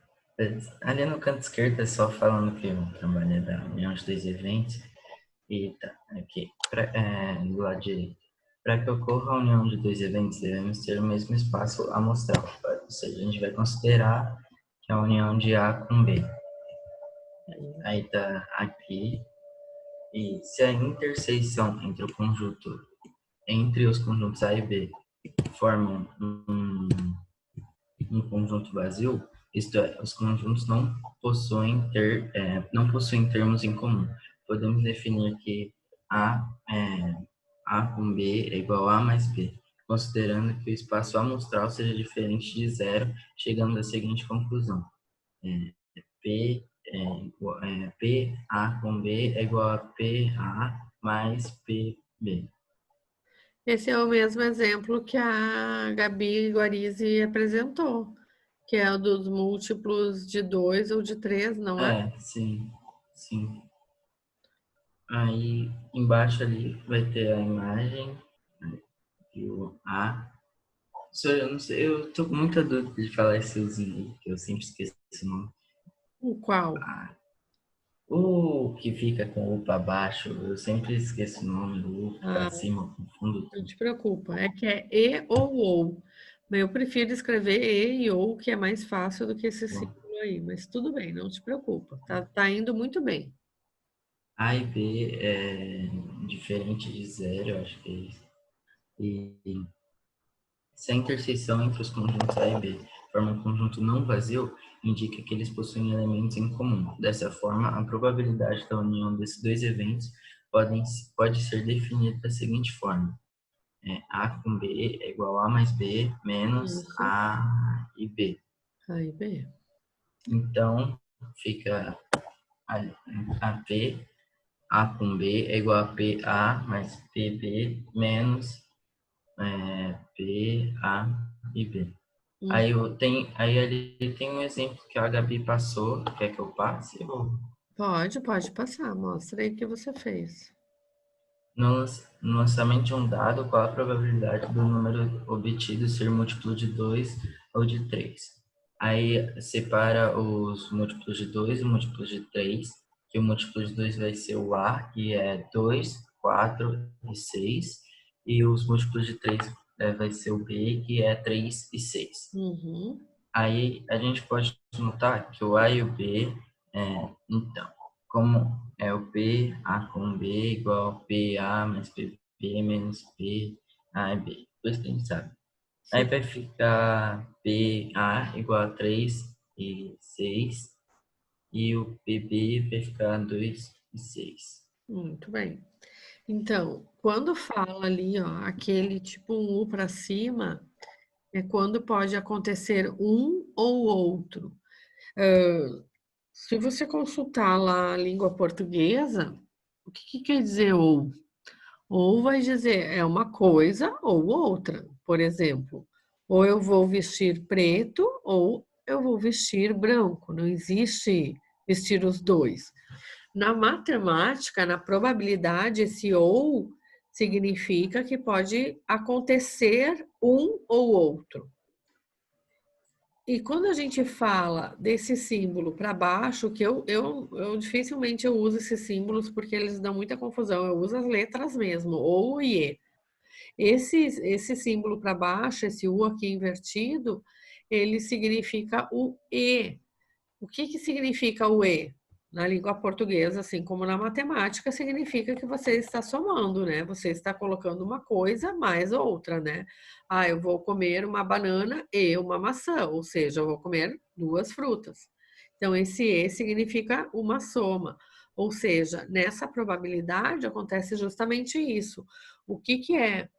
Ali no canto esquerdo é só falando que o trabalho é da união de dois eventos. E tá, aqui, do lado direito. Para que ocorra a união de dois eventos, devemos ter o mesmo espaço amostral. Ou seja, a gente vai considerar que é a união de A com B. Aí tá aqui. E se a interseção entre os conjuntos A e B formam um conjunto vazio, isto é, os conjuntos não possuem termos em comum. Podemos definir que A com B é igual a mais B, considerando que o espaço amostral seja diferente de zero, chegando à seguinte conclusão. P A com B é igual a PA mais PB. Esse é o mesmo exemplo que a Gabi Guarizi apresentou, que é o dos múltiplos de 2 ou de 3, não é? Sim. Aí, embaixo ali, vai ter a imagem e o A. Eu não sei, eu tô com muita dúvida de falar esse usinho aí, que eu sempre esqueço esse nome. O qual? O que fica com o para baixo, eu sempre esqueço o nome, o U para cima, eu confundo. Não te preocupa, é que é E ou. Mas eu prefiro escrever E e ou, que é mais fácil do que esse símbolo aí. Mas tudo bem, não te preocupa. Tá indo muito bem. A e B é diferente de zero, eu acho que é isso. E se a interseção entre os conjuntos A e B forma um conjunto não vazio, indica que eles possuem elementos em comum. Dessa forma, a probabilidade da união desses dois eventos pode ser definida da seguinte forma. A com B é igual a A mais B menos Isso. A e B. A e B. Então, fica A com B é igual a PA mais PB menos PA e B. Aí ali tem um exemplo que a Gabi passou. Quer que eu passe? Pode passar. Mostra aí o que você fez. No lançamento de um dado, qual a probabilidade do número obtido ser múltiplo de 2 ou de 3? Aí separa os múltiplos de 2 e múltiplos de 3, que o múltiplo de 2 vai ser o A, que é 2, 4 e 6, e os múltiplos de 3 vai ser o B, que é 3 e 6. Uhum. Aí a gente pode notar que o A e o B, então, como é o P, A com B igual a PA mais PB menos PA e B. Depois que a gente sabe. Aí vai ficar PA igual a 3 e 6. E o PB vai ficar 2 e 6. Muito bem. Então, quando fala ali, ó, aquele tipo um U para cima, é quando pode acontecer um ou outro. Se você consultar lá a língua portuguesa, o que quer dizer ou? Ou vai dizer é uma coisa ou outra. Por exemplo, ou eu vou vestir preto ou eu vou vestir branco. Não existe vestir os dois. Na matemática, na probabilidade, esse ou significa que pode acontecer um ou outro. E quando a gente fala desse símbolo para baixo, que eu dificilmente eu uso esses símbolos porque eles dão muita confusão, eu uso as letras mesmo, ou e E. Esse símbolo para baixo, esse U aqui invertido, ele significa o E. O que significa o E? Na língua portuguesa, assim como na matemática, significa que você está somando, né? Você está colocando uma coisa mais outra, né? Ah, eu vou comer uma banana e uma maçã, ou seja, eu vou comer duas frutas. Então, esse E significa uma soma. Ou seja, nessa probabilidade acontece justamente isso. O que é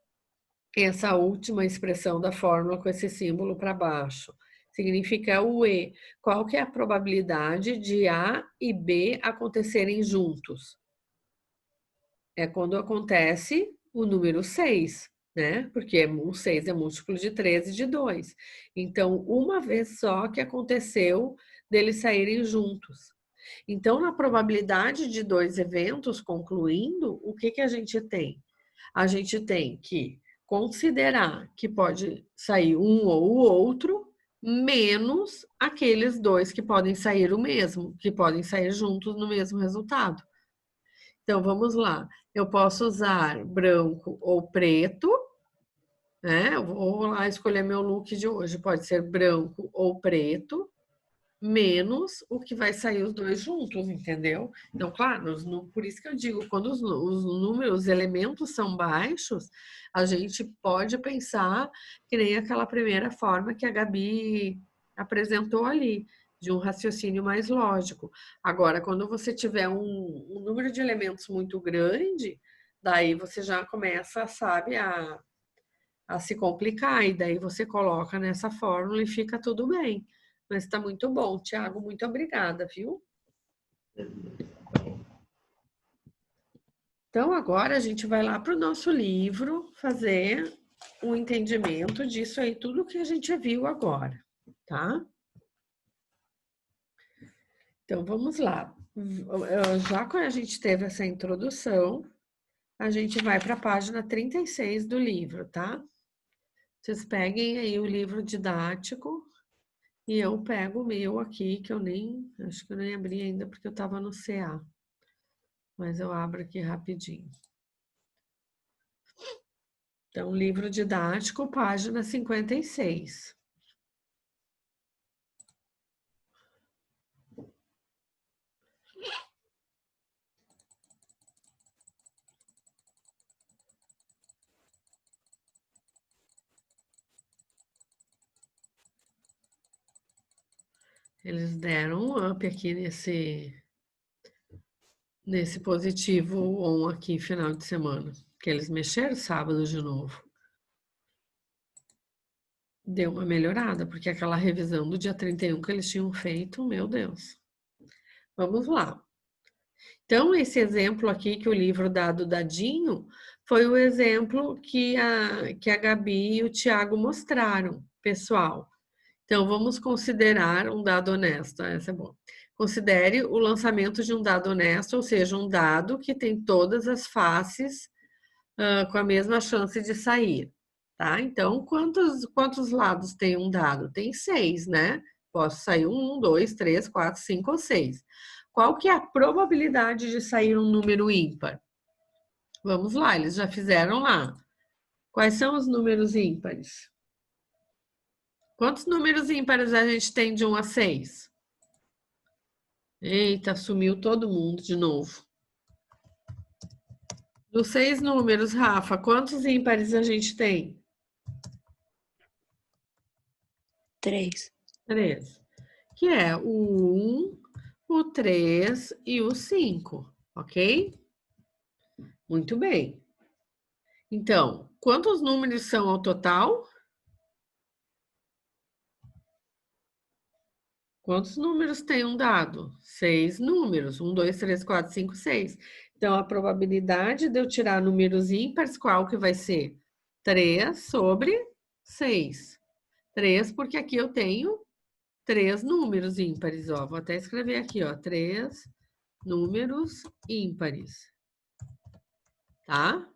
essa última expressão da fórmula com esse símbolo para baixo? Significa o E. Qual que é a probabilidade de A e B acontecerem juntos? É quando acontece o número 6, né? Porque o 6 é múltiplo de 13 e de 2. Então, uma vez só que aconteceu deles saírem juntos. Então, na probabilidade de dois eventos concluindo, o que a gente tem? A gente tem que considerar que pode sair um ou o outro, menos aqueles dois que podem sair o mesmo, que podem sair juntos no mesmo resultado. Então, vamos lá. Eu posso usar branco ou preto, né? Eu vou lá escolher meu look de hoje. Pode ser branco ou preto, menos o que vai sair os dois juntos, entendeu? Então, claro, por isso que eu digo, quando os números, os elementos são baixos, a gente pode pensar que nem aquela primeira forma que a Gabi apresentou ali, de um raciocínio mais lógico. Agora, quando você tiver um número de elementos muito grande, Daí você já começa, sabe, a se complicar, e daí você coloca nessa fórmula e fica tudo bem. Mas está muito bom, Tiago, muito obrigada, viu? Então, agora a gente vai lá para o nosso livro fazer um entendimento disso aí, tudo que a gente viu agora, tá? Então, vamos lá. Já que a gente teve essa introdução, a gente vai para a página 36 do livro, tá? Vocês peguem aí o livro didático e eu pego o meu aqui, que acho que eu nem abri ainda porque eu estava no CA. Mas eu abro aqui rapidinho. Então, livro didático, página 56. Eles deram um up aqui nesse positivo on aqui, final de semana. Que eles mexeram sábado de novo. Deu uma melhorada, porque aquela revisão do dia 31 que eles tinham feito, meu Deus. Vamos lá. Então, esse exemplo aqui que o livro dá do dadinho foi o exemplo que a Gabi e o Tiago mostraram, pessoal. Então, vamos considerar um dado honesto. Essa é boa. Considere o lançamento de um dado honesto, ou seja, um dado que tem todas as faces com a mesma chance de sair. Tá? Então, quantos lados tem um dado? Tem 6, né? Posso sair 1, 2, 3, 4, 5 ou 6. Qual que é a probabilidade de sair um número ímpar? Vamos lá, eles já fizeram lá. Quais são os números ímpares? Quantos números ímpares a gente tem de 1 a 6? Eita, sumiu todo mundo de novo. Dos 6 números, Rafa, quantos ímpares a gente tem? 3. 3. Que é o 1, o 3 e o 5, ok? Muito bem. Então, quantos números são ao total? Quantos números tem um dado? 6 números. 1, 2, 3, 4, 5, 6. Então, a probabilidade de eu tirar números ímpares, qual que vai ser? 3 sobre 6. 3, porque aqui eu tenho 3 números ímpares, ó. Vou até escrever aqui, ó. 3 números ímpares. Tá?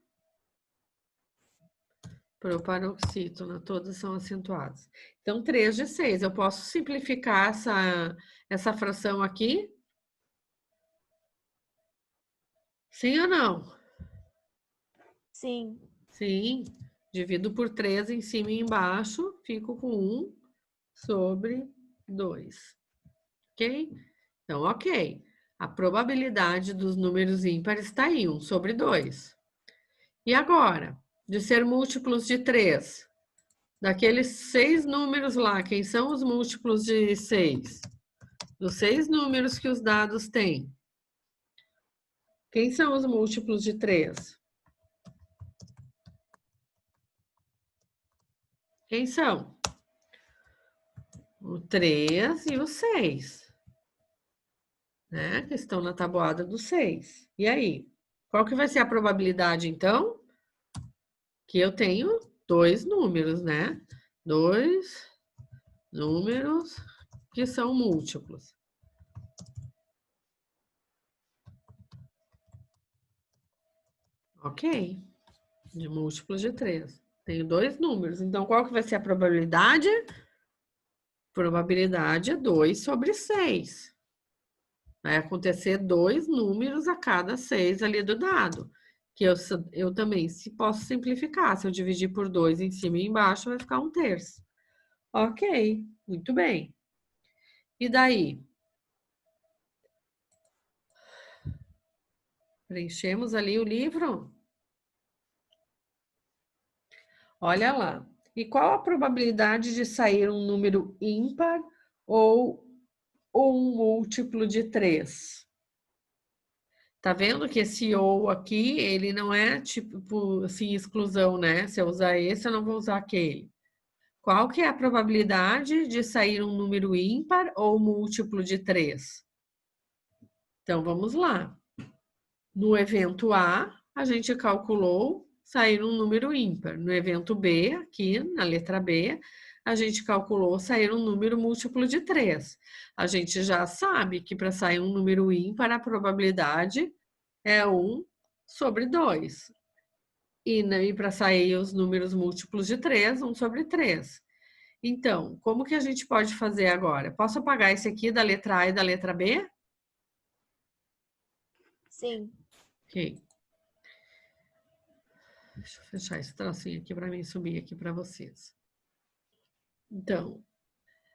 Paroxítona, todas são acentuadas. Então, 3 de 6. Eu posso simplificar essa fração aqui? Sim ou não? Sim. Sim. Divido por 3 em cima e embaixo, fico com 1 sobre 2. Ok? Então, ok. A probabilidade dos números ímpares está aí, 1 sobre 2. E agora, de ser múltiplos de 3? Daqueles 6 números lá, quem são os múltiplos de 6? Dos 6 números que os dados têm. Quem são os múltiplos de 3? Quem são? O 3 e o 6. Né? Que estão na tabuada do 6. E aí? Qual que vai ser a probabilidade, então? Que eu tenho 2 números, né? 2 números que são múltiplos. Ok. De múltiplos de 3. Tenho 2 números. Então, qual que vai ser a probabilidade? Probabilidade é 2 sobre 6. Vai acontecer 2 números a cada 6 ali do dado. Que eu também posso simplificar. Se eu dividir por 2 em cima e embaixo, vai ficar 1/3. Ok, muito bem. E daí? Preenchemos ali o livro? Olha lá. E qual a probabilidade de sair um número ímpar ou um múltiplo de 3? Tá vendo que esse ou aqui, ele não é tipo assim, exclusão, né? Se eu usar esse, eu não vou usar aquele. Qual que é a probabilidade de sair um número ímpar ou múltiplo de 3? Então, vamos lá. No evento A, a gente calculou sair um número ímpar. No evento B, aqui na letra B, a gente calculou sair um número múltiplo de 3. A gente já sabe que para sair um número ímpar, a probabilidade é 1 sobre 2. E para sair os números múltiplos de 3, 1 sobre 3. Então, como que a gente pode fazer agora? Posso apagar esse aqui da letra A e da letra B? Sim. Ok. Deixa eu fechar esse tracinho aqui para mim subir aqui para vocês. Então,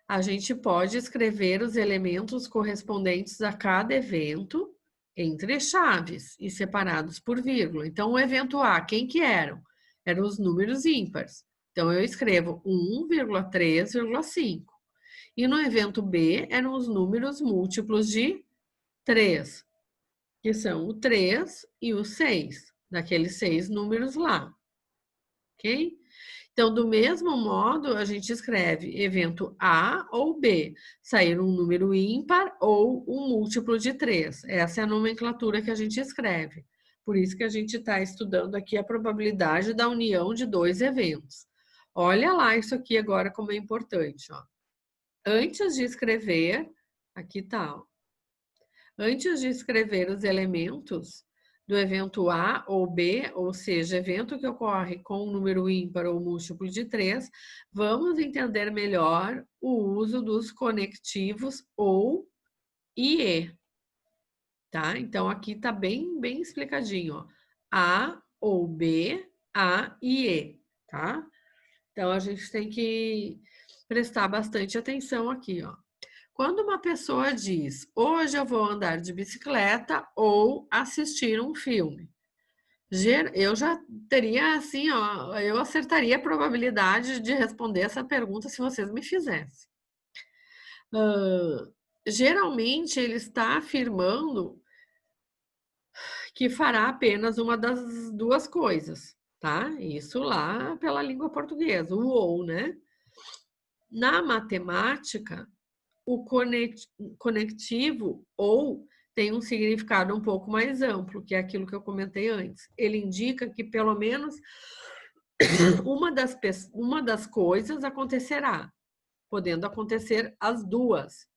a gente pode escrever os elementos correspondentes a cada evento entre chaves e separados por vírgula. Então, o evento A, quem que eram? Eram os números ímpares. Então, eu escrevo 1,3,5. E no evento B, eram os números múltiplos de 3, que são o 3 e o 6, daqueles 6 números lá. Ok? Então, do mesmo modo, a gente escreve evento A ou B, sair um número ímpar ou um múltiplo de 3. Essa é a nomenclatura que a gente escreve. Por isso que a gente está estudando aqui a probabilidade da união de dois eventos. Olha lá isso aqui agora como é importante, ó. Antes de escrever, aqui tá, ó. Antes de escrever os elementos do evento A ou B, ou seja, evento que ocorre com um número ímpar ou múltiplo de 3, vamos entender melhor o uso dos conectivos ou e e. Tá? Então, aqui tá bem explicadinho, ó. A ou B, A e E, tá? Então, a gente tem que prestar bastante atenção aqui, ó. Quando uma pessoa diz, hoje eu vou andar de bicicleta ou assistir um filme, eu já teria, assim, ó, eu acertaria a probabilidade de responder essa pergunta se vocês me fizessem. Geralmente, ele está afirmando que fará apenas uma das duas coisas, tá? Isso lá pela língua portuguesa, o ou, né? Na matemática, o conectivo ou tem um significado um pouco mais amplo, que é aquilo que eu comentei antes. Ele indica que pelo menos uma das coisas acontecerá, podendo acontecer as duas,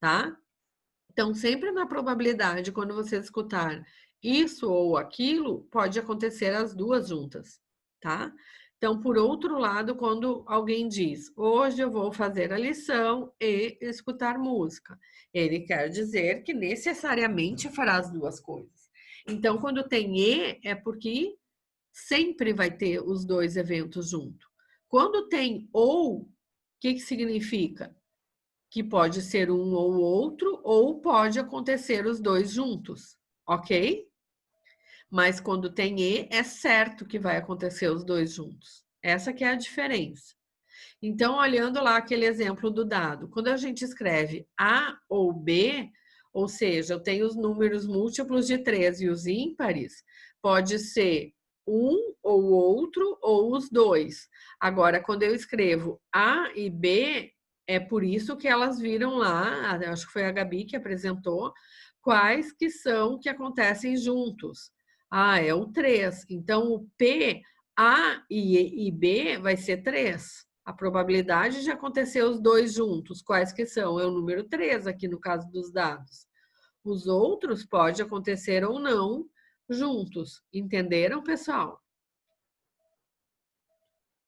tá? Então, sempre na probabilidade, quando você escutar isso ou aquilo, pode acontecer as duas juntas, tá? Então, por outro lado, quando alguém diz, hoje eu vou fazer a lição e escutar música, ele quer dizer que necessariamente fará as duas coisas. Então, quando tem e, é porque sempre vai ter os dois eventos junto. Quando tem ou, o que significa? Que pode ser um ou outro, ou pode acontecer os dois juntos, ok? Mas quando tem e, é certo que vai acontecer os dois juntos. Essa que é a diferença. Então, olhando lá aquele exemplo do dado, quando a gente escreve A ou B, ou seja, eu tenho os números múltiplos de 3 e os ímpares, pode ser um ou outro ou os dois. Agora, quando eu escrevo A e B, é por isso que elas viram lá, acho que foi a Gabi que apresentou, quais que são que acontecem juntos. Ah, é o 3. Então, o P, A e B vai ser 3. A probabilidade de acontecer os dois juntos, quais que são? É o número 3 aqui no caso dos dados. Os outros pode acontecer ou não juntos. Entenderam, pessoal?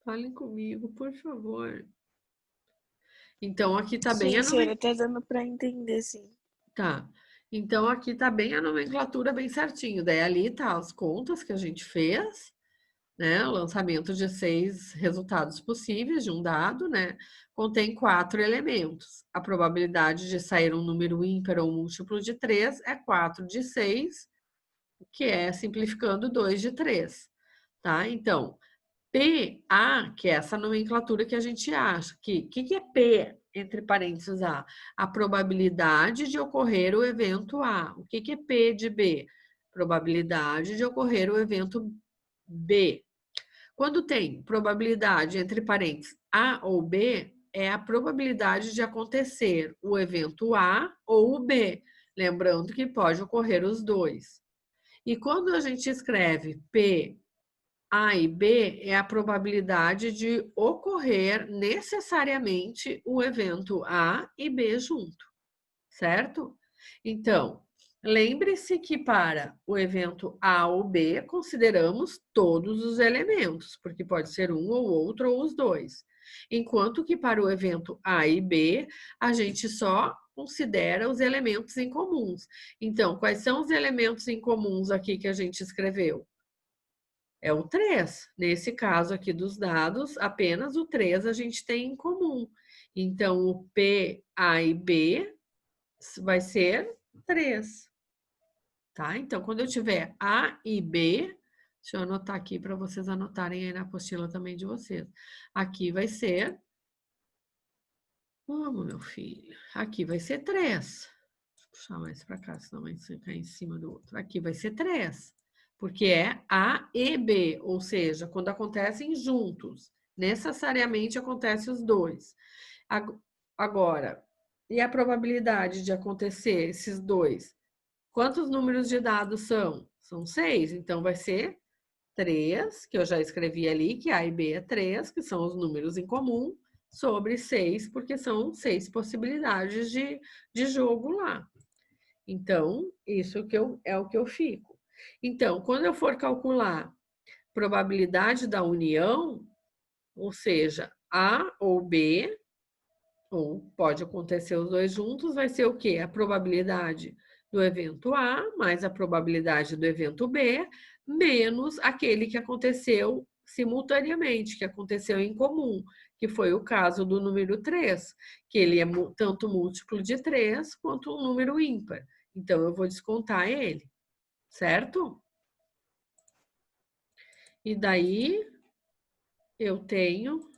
Falem comigo, por favor. Então, aqui tá bem a nomenclatura. Tá dando para entender, sim. Tá. Então, aqui tá bem a nomenclatura bem certinho. Daí, ali tá as contas que a gente fez, né? O lançamento de 6 resultados possíveis de um dado, né? Contém 4 elementos. A probabilidade de sair um número ímpar ou múltiplo de 3 é 4 de 6, que é, simplificando, 2 de 3, tá? Então, PA, que é essa nomenclatura que a gente acha. Que é P? entre parênteses a probabilidade de ocorrer o evento A. O que é P de B? Probabilidade de ocorrer o evento B. Quando tem probabilidade entre parênteses A ou B, é a probabilidade de acontecer o evento A ou o B. Lembrando que pode ocorrer os dois. E quando a gente escreve P, A e B, é a probabilidade de ocorrer necessariamente o evento A e B junto, certo? Então, lembre-se que para o evento A ou B, consideramos todos os elementos, porque pode ser um ou outro ou os dois. Enquanto que para o evento A e B, a gente só considera os elementos incomuns. Então, quais são os elementos incomuns aqui que a gente escreveu? É o 3. Nesse caso aqui dos dados, apenas o 3 a gente tem em comum. Então, o P, A e B vai ser 3. Tá? Então, quando eu tiver A e B, deixa eu anotar aqui para vocês anotarem aí na apostila também de vocês. Aqui vai ser... Vamos, meu filho. Aqui vai ser 3. Deixa eu puxar mais para cá, senão vai ficar em cima do outro. Aqui vai ser 3. Porque é A e B, ou seja, quando acontecem juntos, necessariamente acontecem os dois. Agora, e a probabilidade de acontecer esses dois? Quantos números de dados são? São 6, então vai ser 3, que eu já escrevi ali, que A e B é 3, que são os números em comum, sobre 6, porque são 6 possibilidades de jogo lá. Então, isso é o que eu fico. Então, quando eu for calcular probabilidade da união, ou seja, A ou B, ou pode acontecer os dois juntos, vai ser o quê? A probabilidade do evento A mais a probabilidade do evento B, menos aquele que aconteceu simultaneamente, que aconteceu em comum, que foi o caso do número 3, que ele é tanto múltiplo de 3 quanto um número ímpar. Então, eu vou descontar ele, certo? E daí, eu tenho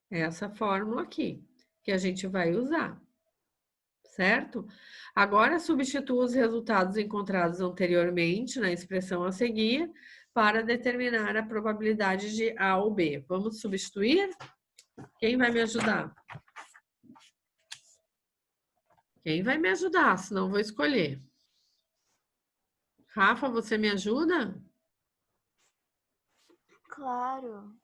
essa fórmula aqui, que a gente vai usar, certo? Agora, substitua os resultados encontrados anteriormente na expressão a seguir para determinar a probabilidade de A ou B. Vamos substituir? Quem vai me ajudar? Quem vai me ajudar? Senão vou escolher. Rafa, você me ajuda? Claro.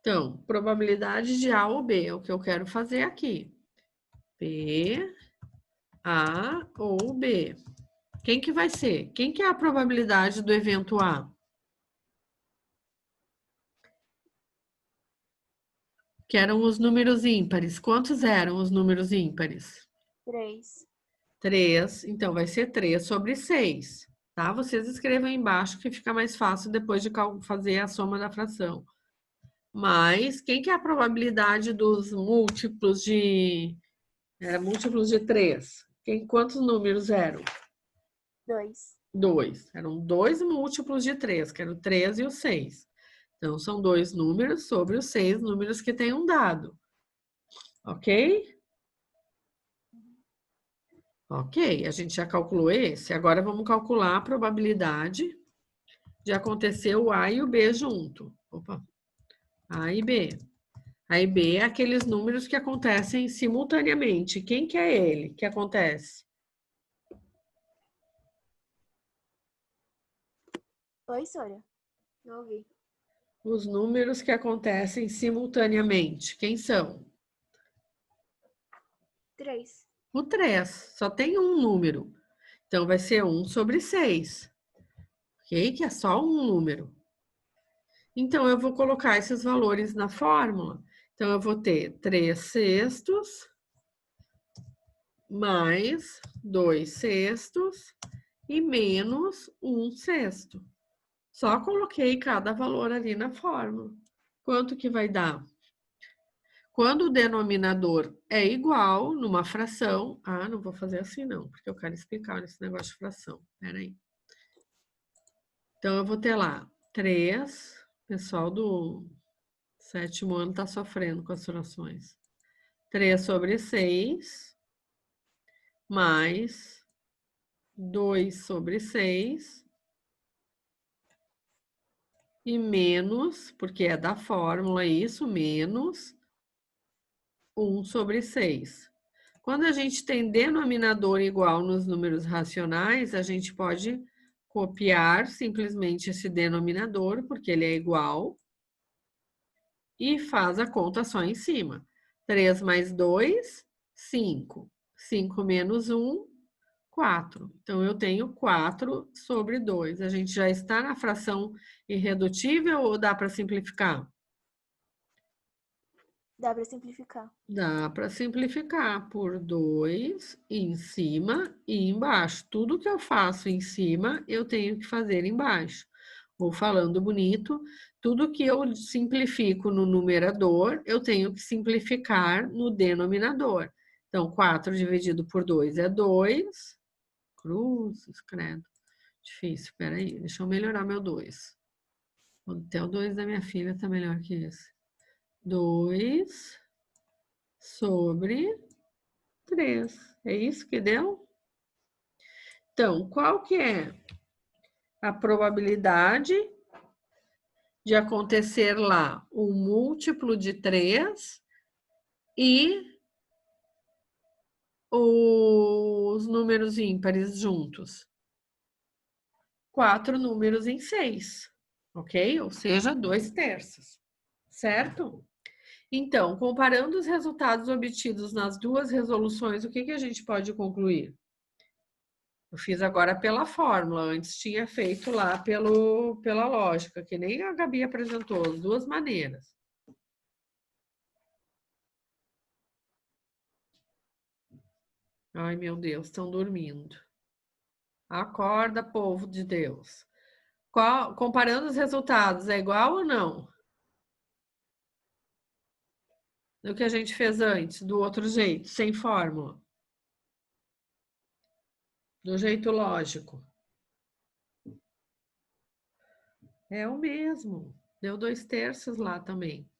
Então, probabilidade de A ou B é o que eu quero fazer aqui. P, A ou B. Quem que vai ser? Quem que é a probabilidade do evento A? Que eram os números ímpares. Quantos eram os números ímpares? 3. 3. Então, vai ser 3 sobre 6. Tá? Vocês escrevam embaixo que fica mais fácil depois de fazer a soma da fração. Mas, quem que é a probabilidade dos múltiplos de... Era múltiplos de 3. Quantos números eram? 2. 2. Eram 2 múltiplos de 3, que eram o 3 e o 6. Então, são 2 números sobre os 6 números que tem um dado. Ok? Ok, a gente já calculou esse. Agora, vamos calcular a probabilidade de acontecer o A e o B junto. Opa. A e B. A e B é aqueles números que acontecem simultaneamente. Quem que é ele que acontece? Oi, Sônia. Não ouvi. Os números que acontecem simultaneamente. Quem são? 3. O 3. Só tem um número. Então, vai ser 1 sobre 6. Ok? Que é só um número. Então, eu vou colocar esses valores na fórmula. Então, eu vou ter 3 sextos mais 2 sextos e menos 1 sexto. Só coloquei cada valor ali na fórmula. Quanto que vai dar? Quando o denominador é igual numa fração... Ah, não vou fazer assim não, porque eu quero explicar esse negócio de fração. Espera aí. Então, eu vou ter lá 3... O pessoal do 7º ano está sofrendo com as frações. 3 sobre 6, mais 2 sobre 6, e menos, porque é da fórmula isso, menos 1 sobre 6. Quando a gente tem denominador igual nos números racionais, a gente pode copiar simplesmente esse denominador, porque ele é igual, e faz a conta só em cima. 3 mais 2, 5. 5 menos 1, 4. Então, eu tenho 4 sobre 2. A gente já está na fração irredutível ou dá para simplificar? Dá para simplificar. Dá para simplificar por 2 em cima e embaixo. Tudo que eu faço em cima, eu tenho que fazer embaixo. Ou falando bonito, tudo que eu simplifico no numerador, eu tenho que simplificar no denominador. Então, 4 dividido por 2 é 2. Cruzes, credo. Difícil, peraí, deixa eu melhorar meu 2. Até o 2 da minha filha tá melhor que esse. 2 sobre 3. É isso que deu? Então, qual que é a probabilidade de acontecer lá o múltiplo de 3 e os números ímpares juntos? 4 números em 6, ok? Ou seja, 2/3, certo? Então, comparando os resultados obtidos nas duas resoluções, o que a gente pode concluir? Eu fiz agora pela fórmula, antes tinha feito lá pela lógica, que nem a Gabi apresentou, as duas maneiras. Ai, meu Deus, estão dormindo. Acorda, povo de Deus. Comparando os resultados, é igual ou não? Do que a gente fez antes, do outro jeito, sem fórmula. Do jeito lógico. É o mesmo. Deu 2/3 lá também.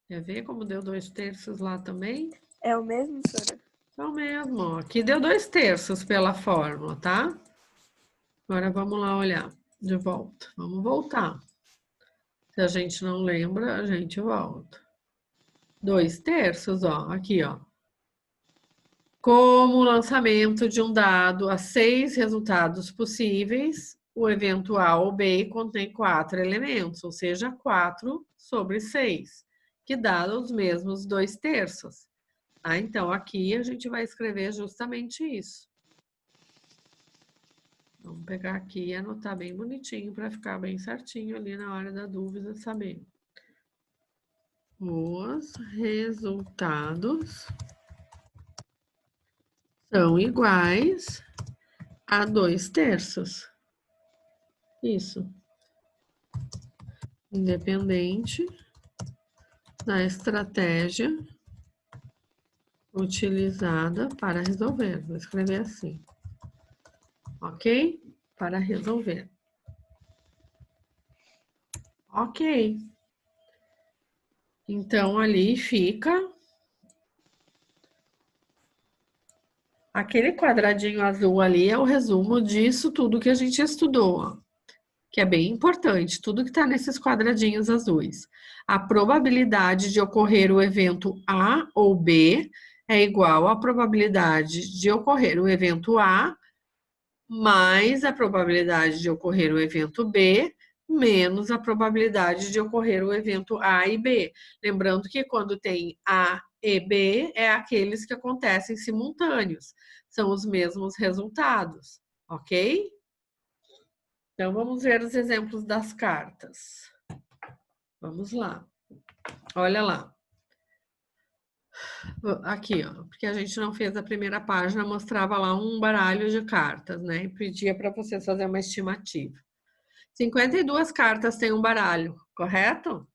Quer ver como deu 2/3 lá também? É o mesmo, professora? É o mesmo, ó. Aqui deu 2/3 pela fórmula, tá? Agora vamos lá olhar de volta. Vamos voltar. Se a gente não lembra, a gente volta. 2/3, ó. Aqui, ó. Como o lançamento de um dado a 6 resultados possíveis, o evento A ou B contém 4 elementos, ou seja, 4 sobre 6, que dá os mesmos 2/3. Ah, então, aqui a gente vai escrever justamente isso. Vamos pegar aqui e anotar bem bonitinho para ficar bem certinho ali na hora da dúvida saber. Os resultados são iguais a 2/3. Isso. Independente da estratégia utilizada para resolver. Vou escrever assim. Ok? Para resolver. Ok. Então, ali fica aquele quadradinho azul ali é o resumo disso tudo que a gente estudou, ó, que é bem importante, tudo que está nesses quadradinhos azuis. A probabilidade de ocorrer o evento A ou B é igual à probabilidade de ocorrer o evento A mais a probabilidade de ocorrer o evento B menos a probabilidade de ocorrer o evento A e B. Lembrando que quando tem A e B, é aqueles que acontecem simultâneos. São os mesmos resultados, ok? Então, vamos ver os exemplos das cartas. Vamos lá. Olha lá. Aqui, ó, porque a gente não fez a primeira página, mostrava lá um baralho de cartas, né? E pedia para vocês fazer uma estimativa. 52 cartas tem um baralho, correto?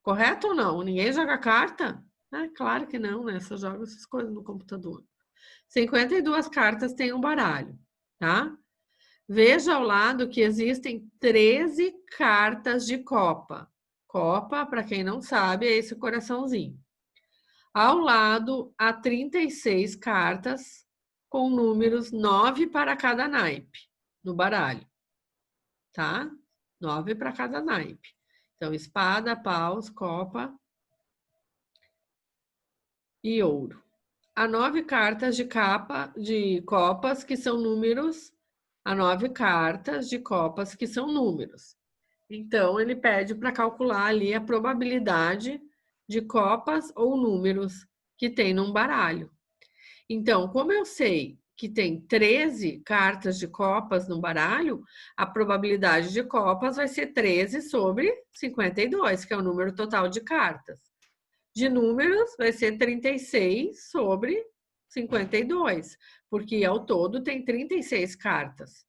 Correto ou não? Ninguém joga carta? É claro que não, né? Só joga essas coisas no computador. 52 cartas tem um baralho, tá? Veja ao lado que existem 13 cartas de copa. Copa, para quem não sabe, é esse coraçãozinho. Ao lado, há 36 cartas com números 9 para cada naipe no baralho, tá? 9 para cada naipe. Então, espada, paus, copa e ouro. Há 9 cartas de copas que são números. Há 9 cartas de copas que são números. Então, ele pede para calcular ali a probabilidade de copas ou números que tem num baralho. Então, como eu sei que tem 13 cartas de copas no baralho, a probabilidade de copas vai ser 13 sobre 52, que é o número total de cartas. De números, vai ser 36 sobre 52, porque ao todo tem 36 cartas,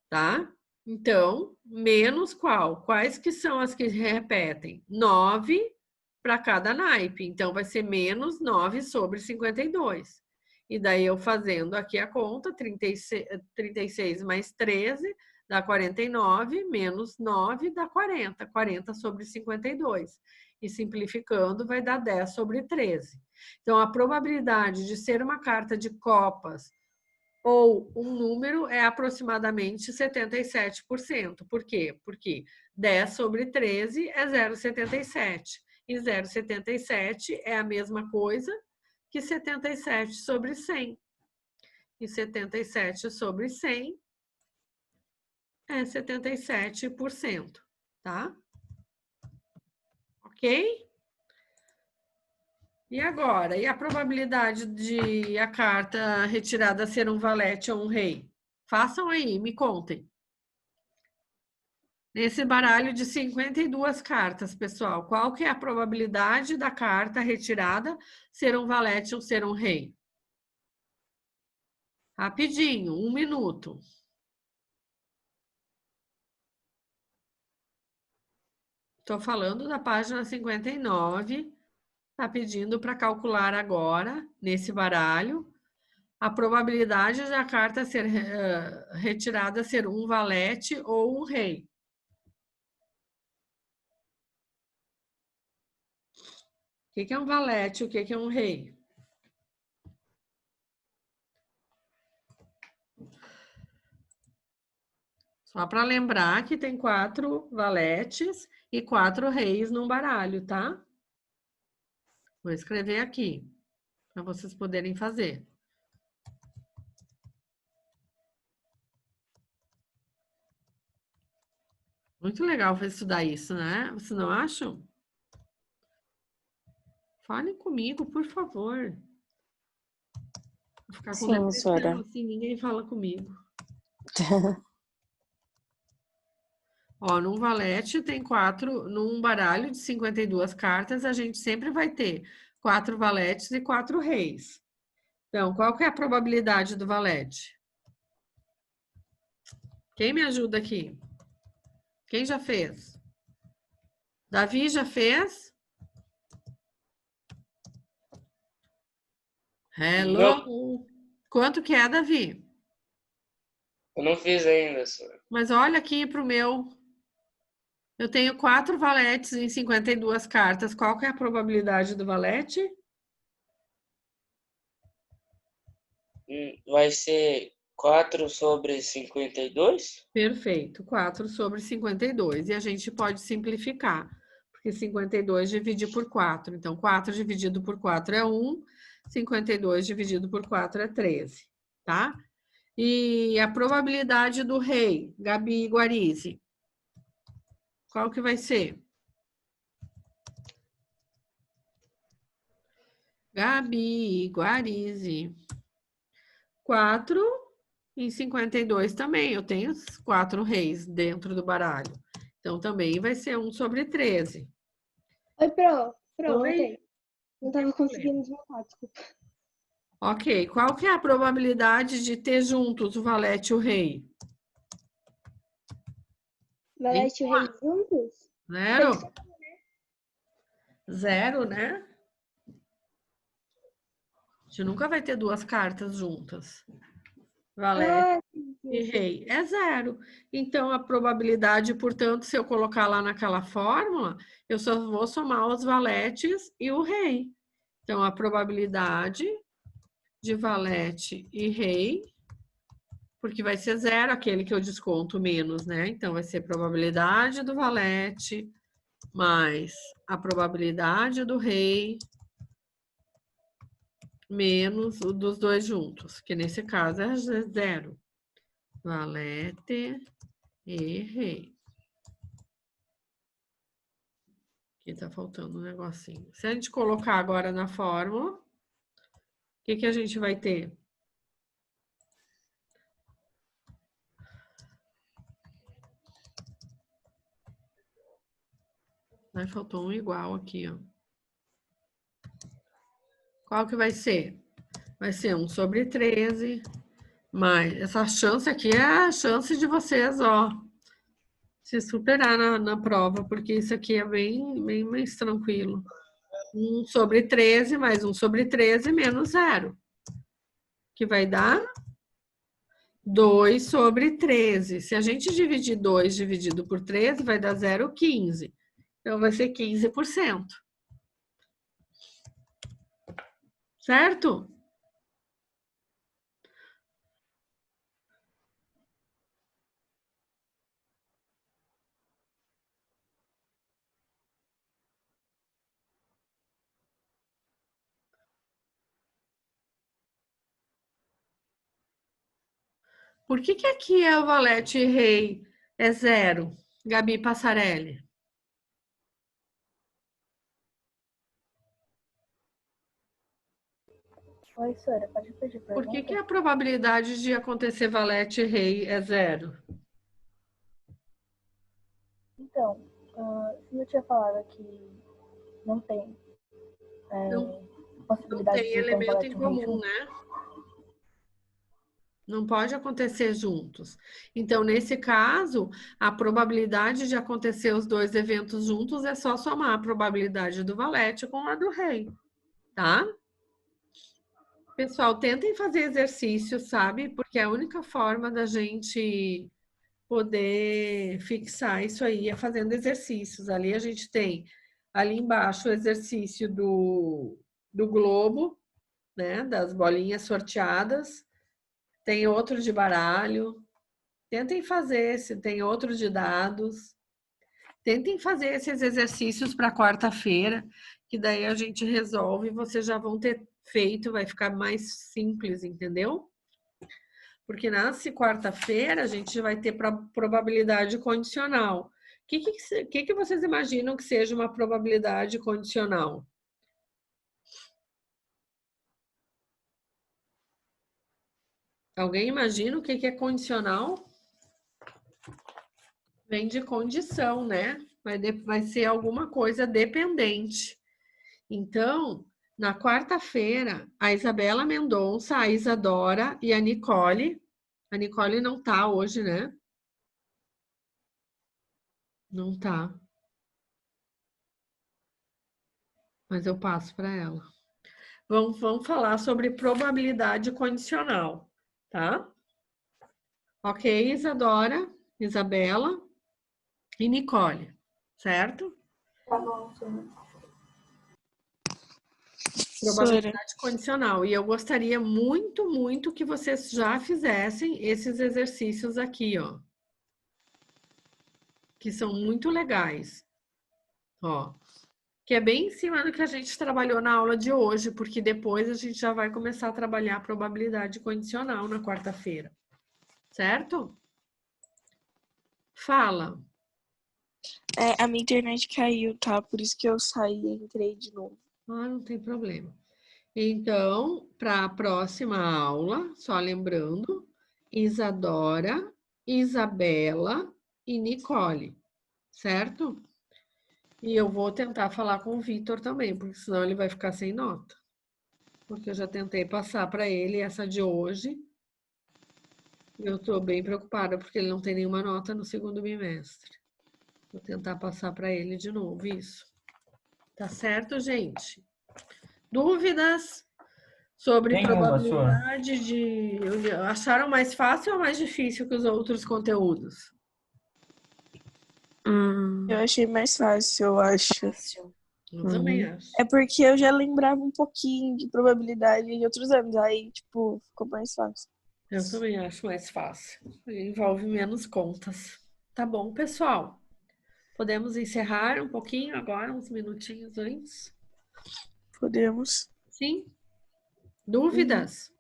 tá? Então, menos qual? Quais que são as que repetem? 9 para cada naipe. Então, vai ser menos 9 sobre 52. E daí, eu fazendo aqui a conta, 36 mais 13 dá 49, menos 9 dá 40. 40 sobre 52. E simplificando, vai dar 10 sobre 13. Então, a probabilidade de ser uma carta de copas ou um número é aproximadamente 77%. Por quê? Porque 10 sobre 13 é 0,77. E 0,77 é a mesma coisa que 77 sobre 100. E 77 sobre 100 é 77%, tá? Ok? E agora? E a probabilidade de a carta retirada ser um valete ou um rei? Façam aí, me contem. Nesse baralho de 52 cartas, pessoal, qual que é a probabilidade da carta retirada ser um valete ou ser um rei? Rapidinho, 1 minuto. Estou falando da página 59. Está pedindo para calcular agora, nesse baralho, a probabilidade da carta ser retirada ser um valete ou um rei. O que é um valete? O que é um rei? Só para lembrar que tem 4 valetes e 4 reis num baralho, tá? Vou escrever aqui, para vocês poderem fazer. Muito legal estudar isso, né? Vocês não acham? Falem comigo, por favor. Vou ficar com Sim, depressão senhora. assim, ninguém fala comigo. Ó, num valete tem 4, num baralho de 52 cartas, a gente sempre vai ter 4 valetes e 4 reis. Então, qual que é a probabilidade do valete? Quem me ajuda aqui? Quem já fez? Davi já fez? Hello? Não. Quanto que é, Davi? Eu não fiz ainda, senhora. Mas olha aqui pro meu. Eu tenho 4 valetes em 52 cartas. Qual que é a probabilidade do valete? Vai ser 4 sobre 52? Perfeito, 4 sobre 52. E a gente pode simplificar, porque 52 dividir por 4. Então, 4 dividido por 4 é 1, 52 dividido por 4 é 13, tá? E a probabilidade do rei, Gabi Guarizi, qual que vai ser? Gabi Guarizi. 4 em 52 também. Eu tenho 4 reis dentro do baralho. Então, também vai ser 1 sobre 13. Oi, Pro. Oi? Ok. Não tava conseguindo desmontar, desculpa. Ok, qual que é a probabilidade de ter juntos o valete e o rei? Valete e o rei juntos? Zero? Zero, né? A gente nunca vai ter 2 cartas juntas. Valete. e rei é 0. Então, a probabilidade, portanto, se eu colocar lá naquela fórmula, eu só vou somar os valetes e o rei. Então, a probabilidade de valete e rei, porque vai ser 0 aquele que eu desconto menos, né? Então, vai ser probabilidade do valete mais a probabilidade do rei menos o dos dois juntos, que nesse caso é 0. Valete e rei. Aqui tá faltando um negocinho. Se a gente colocar agora na fórmula, o que a gente vai ter? Aí faltou um igual aqui, ó. Qual que vai ser? Vai ser 1 sobre 13, mais essa chance aqui é a chance de vocês, ó, se superar na prova, porque isso aqui é bem mais tranquilo. 1 sobre 13 mais 1 sobre 13 menos 0, que vai dar 2 sobre 13. Se a gente dividir 2 dividido por 13, vai dar 0,15. Então, vai ser 15%. Certo? Por que aqui é o valete rei é 0, Gabi Passarelli? Oi, Sora, pode repetir a pergunta? Por que a probabilidade de acontecer valete rei é 0? Então, se eu tinha falado que não tem Não possibilidade tem de ter um elemento valete em rei comum, junto. né? Não pode acontecer juntos. Então, nesse caso, a probabilidade de acontecer os dois eventos juntos é só somar a probabilidade do valete com a do rei, tá? Pessoal, tentem fazer exercício, sabe? Porque é a única forma da gente poder fixar isso aí é fazendo exercícios. Ali a gente tem, ali embaixo, o exercício do globo, né? Das bolinhas sorteadas. Tem outro de baralho. Tentem fazer esse, tem outro de dados. Tentem fazer esses exercícios para quarta-feira, que daí a gente resolve e vocês já vão ter feito, vai ficar mais simples, entendeu? Porque na quarta-feira a gente vai ter probabilidade condicional. O que vocês imaginam que seja uma probabilidade condicional? Alguém imagina o que é condicional? Vem de condição, né? Vai ser alguma coisa dependente. Então, na quarta-feira, a Isabela Mendonça, a Isadora e a Nicole não tá hoje, né? Não tá. Mas eu passo para ela. Vamos falar sobre probabilidade condicional, tá? Ok, Isadora, Isabela e Nicole, certo? Tá bom, Sora. Probabilidade condicional. E eu gostaria muito, muito que vocês já fizessem esses exercícios aqui, ó. Que são muito legais. Ó. Que é bem em cima do que a gente trabalhou na aula de hoje, porque depois a gente já vai começar a trabalhar a probabilidade condicional na quarta-feira. Certo? Fala. A minha internet caiu, tá? Por isso que eu saí e entrei de novo. Ah, não tem problema. Então, para a próxima aula, só lembrando, Isadora, Isabela e Nicole, certo? E eu vou tentar falar com o Vitor também, porque senão ele vai ficar sem nota. Porque eu já tentei passar para ele essa de hoje. Eu estou bem preocupada porque ele não tem nenhuma nota no segundo bimestre. Vou tentar passar para ele de novo isso. Tá certo, gente? Dúvidas Sobre Tem uma sua? probabilidade de união. Acharam mais fácil ou mais difícil que os outros conteúdos? Eu achei mais fácil, eu acho. Fácil. Eu também acho. É porque eu já lembrava um pouquinho de probabilidade de outros anos, aí, tipo, ficou mais fácil. Eu também acho mais fácil. Envolve menos contas. Tá bom, pessoal. Podemos encerrar um pouquinho agora, uns minutinhos antes? Podemos. Sim? Dúvidas?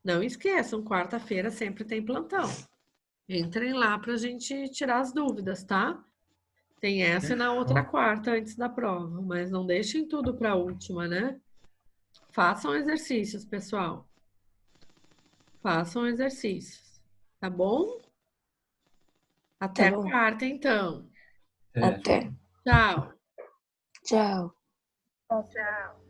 Não esqueçam, quarta-feira sempre tem plantão. Entrem lá para a gente tirar as dúvidas, tá? Tem essa e na outra quarta antes da prova, mas não deixem tudo para a última, né? Façam exercícios, pessoal. Façam exercícios, tá bom? Até Tá bom. quarta, então. É. Até. Tchau. Tchau. Tchau.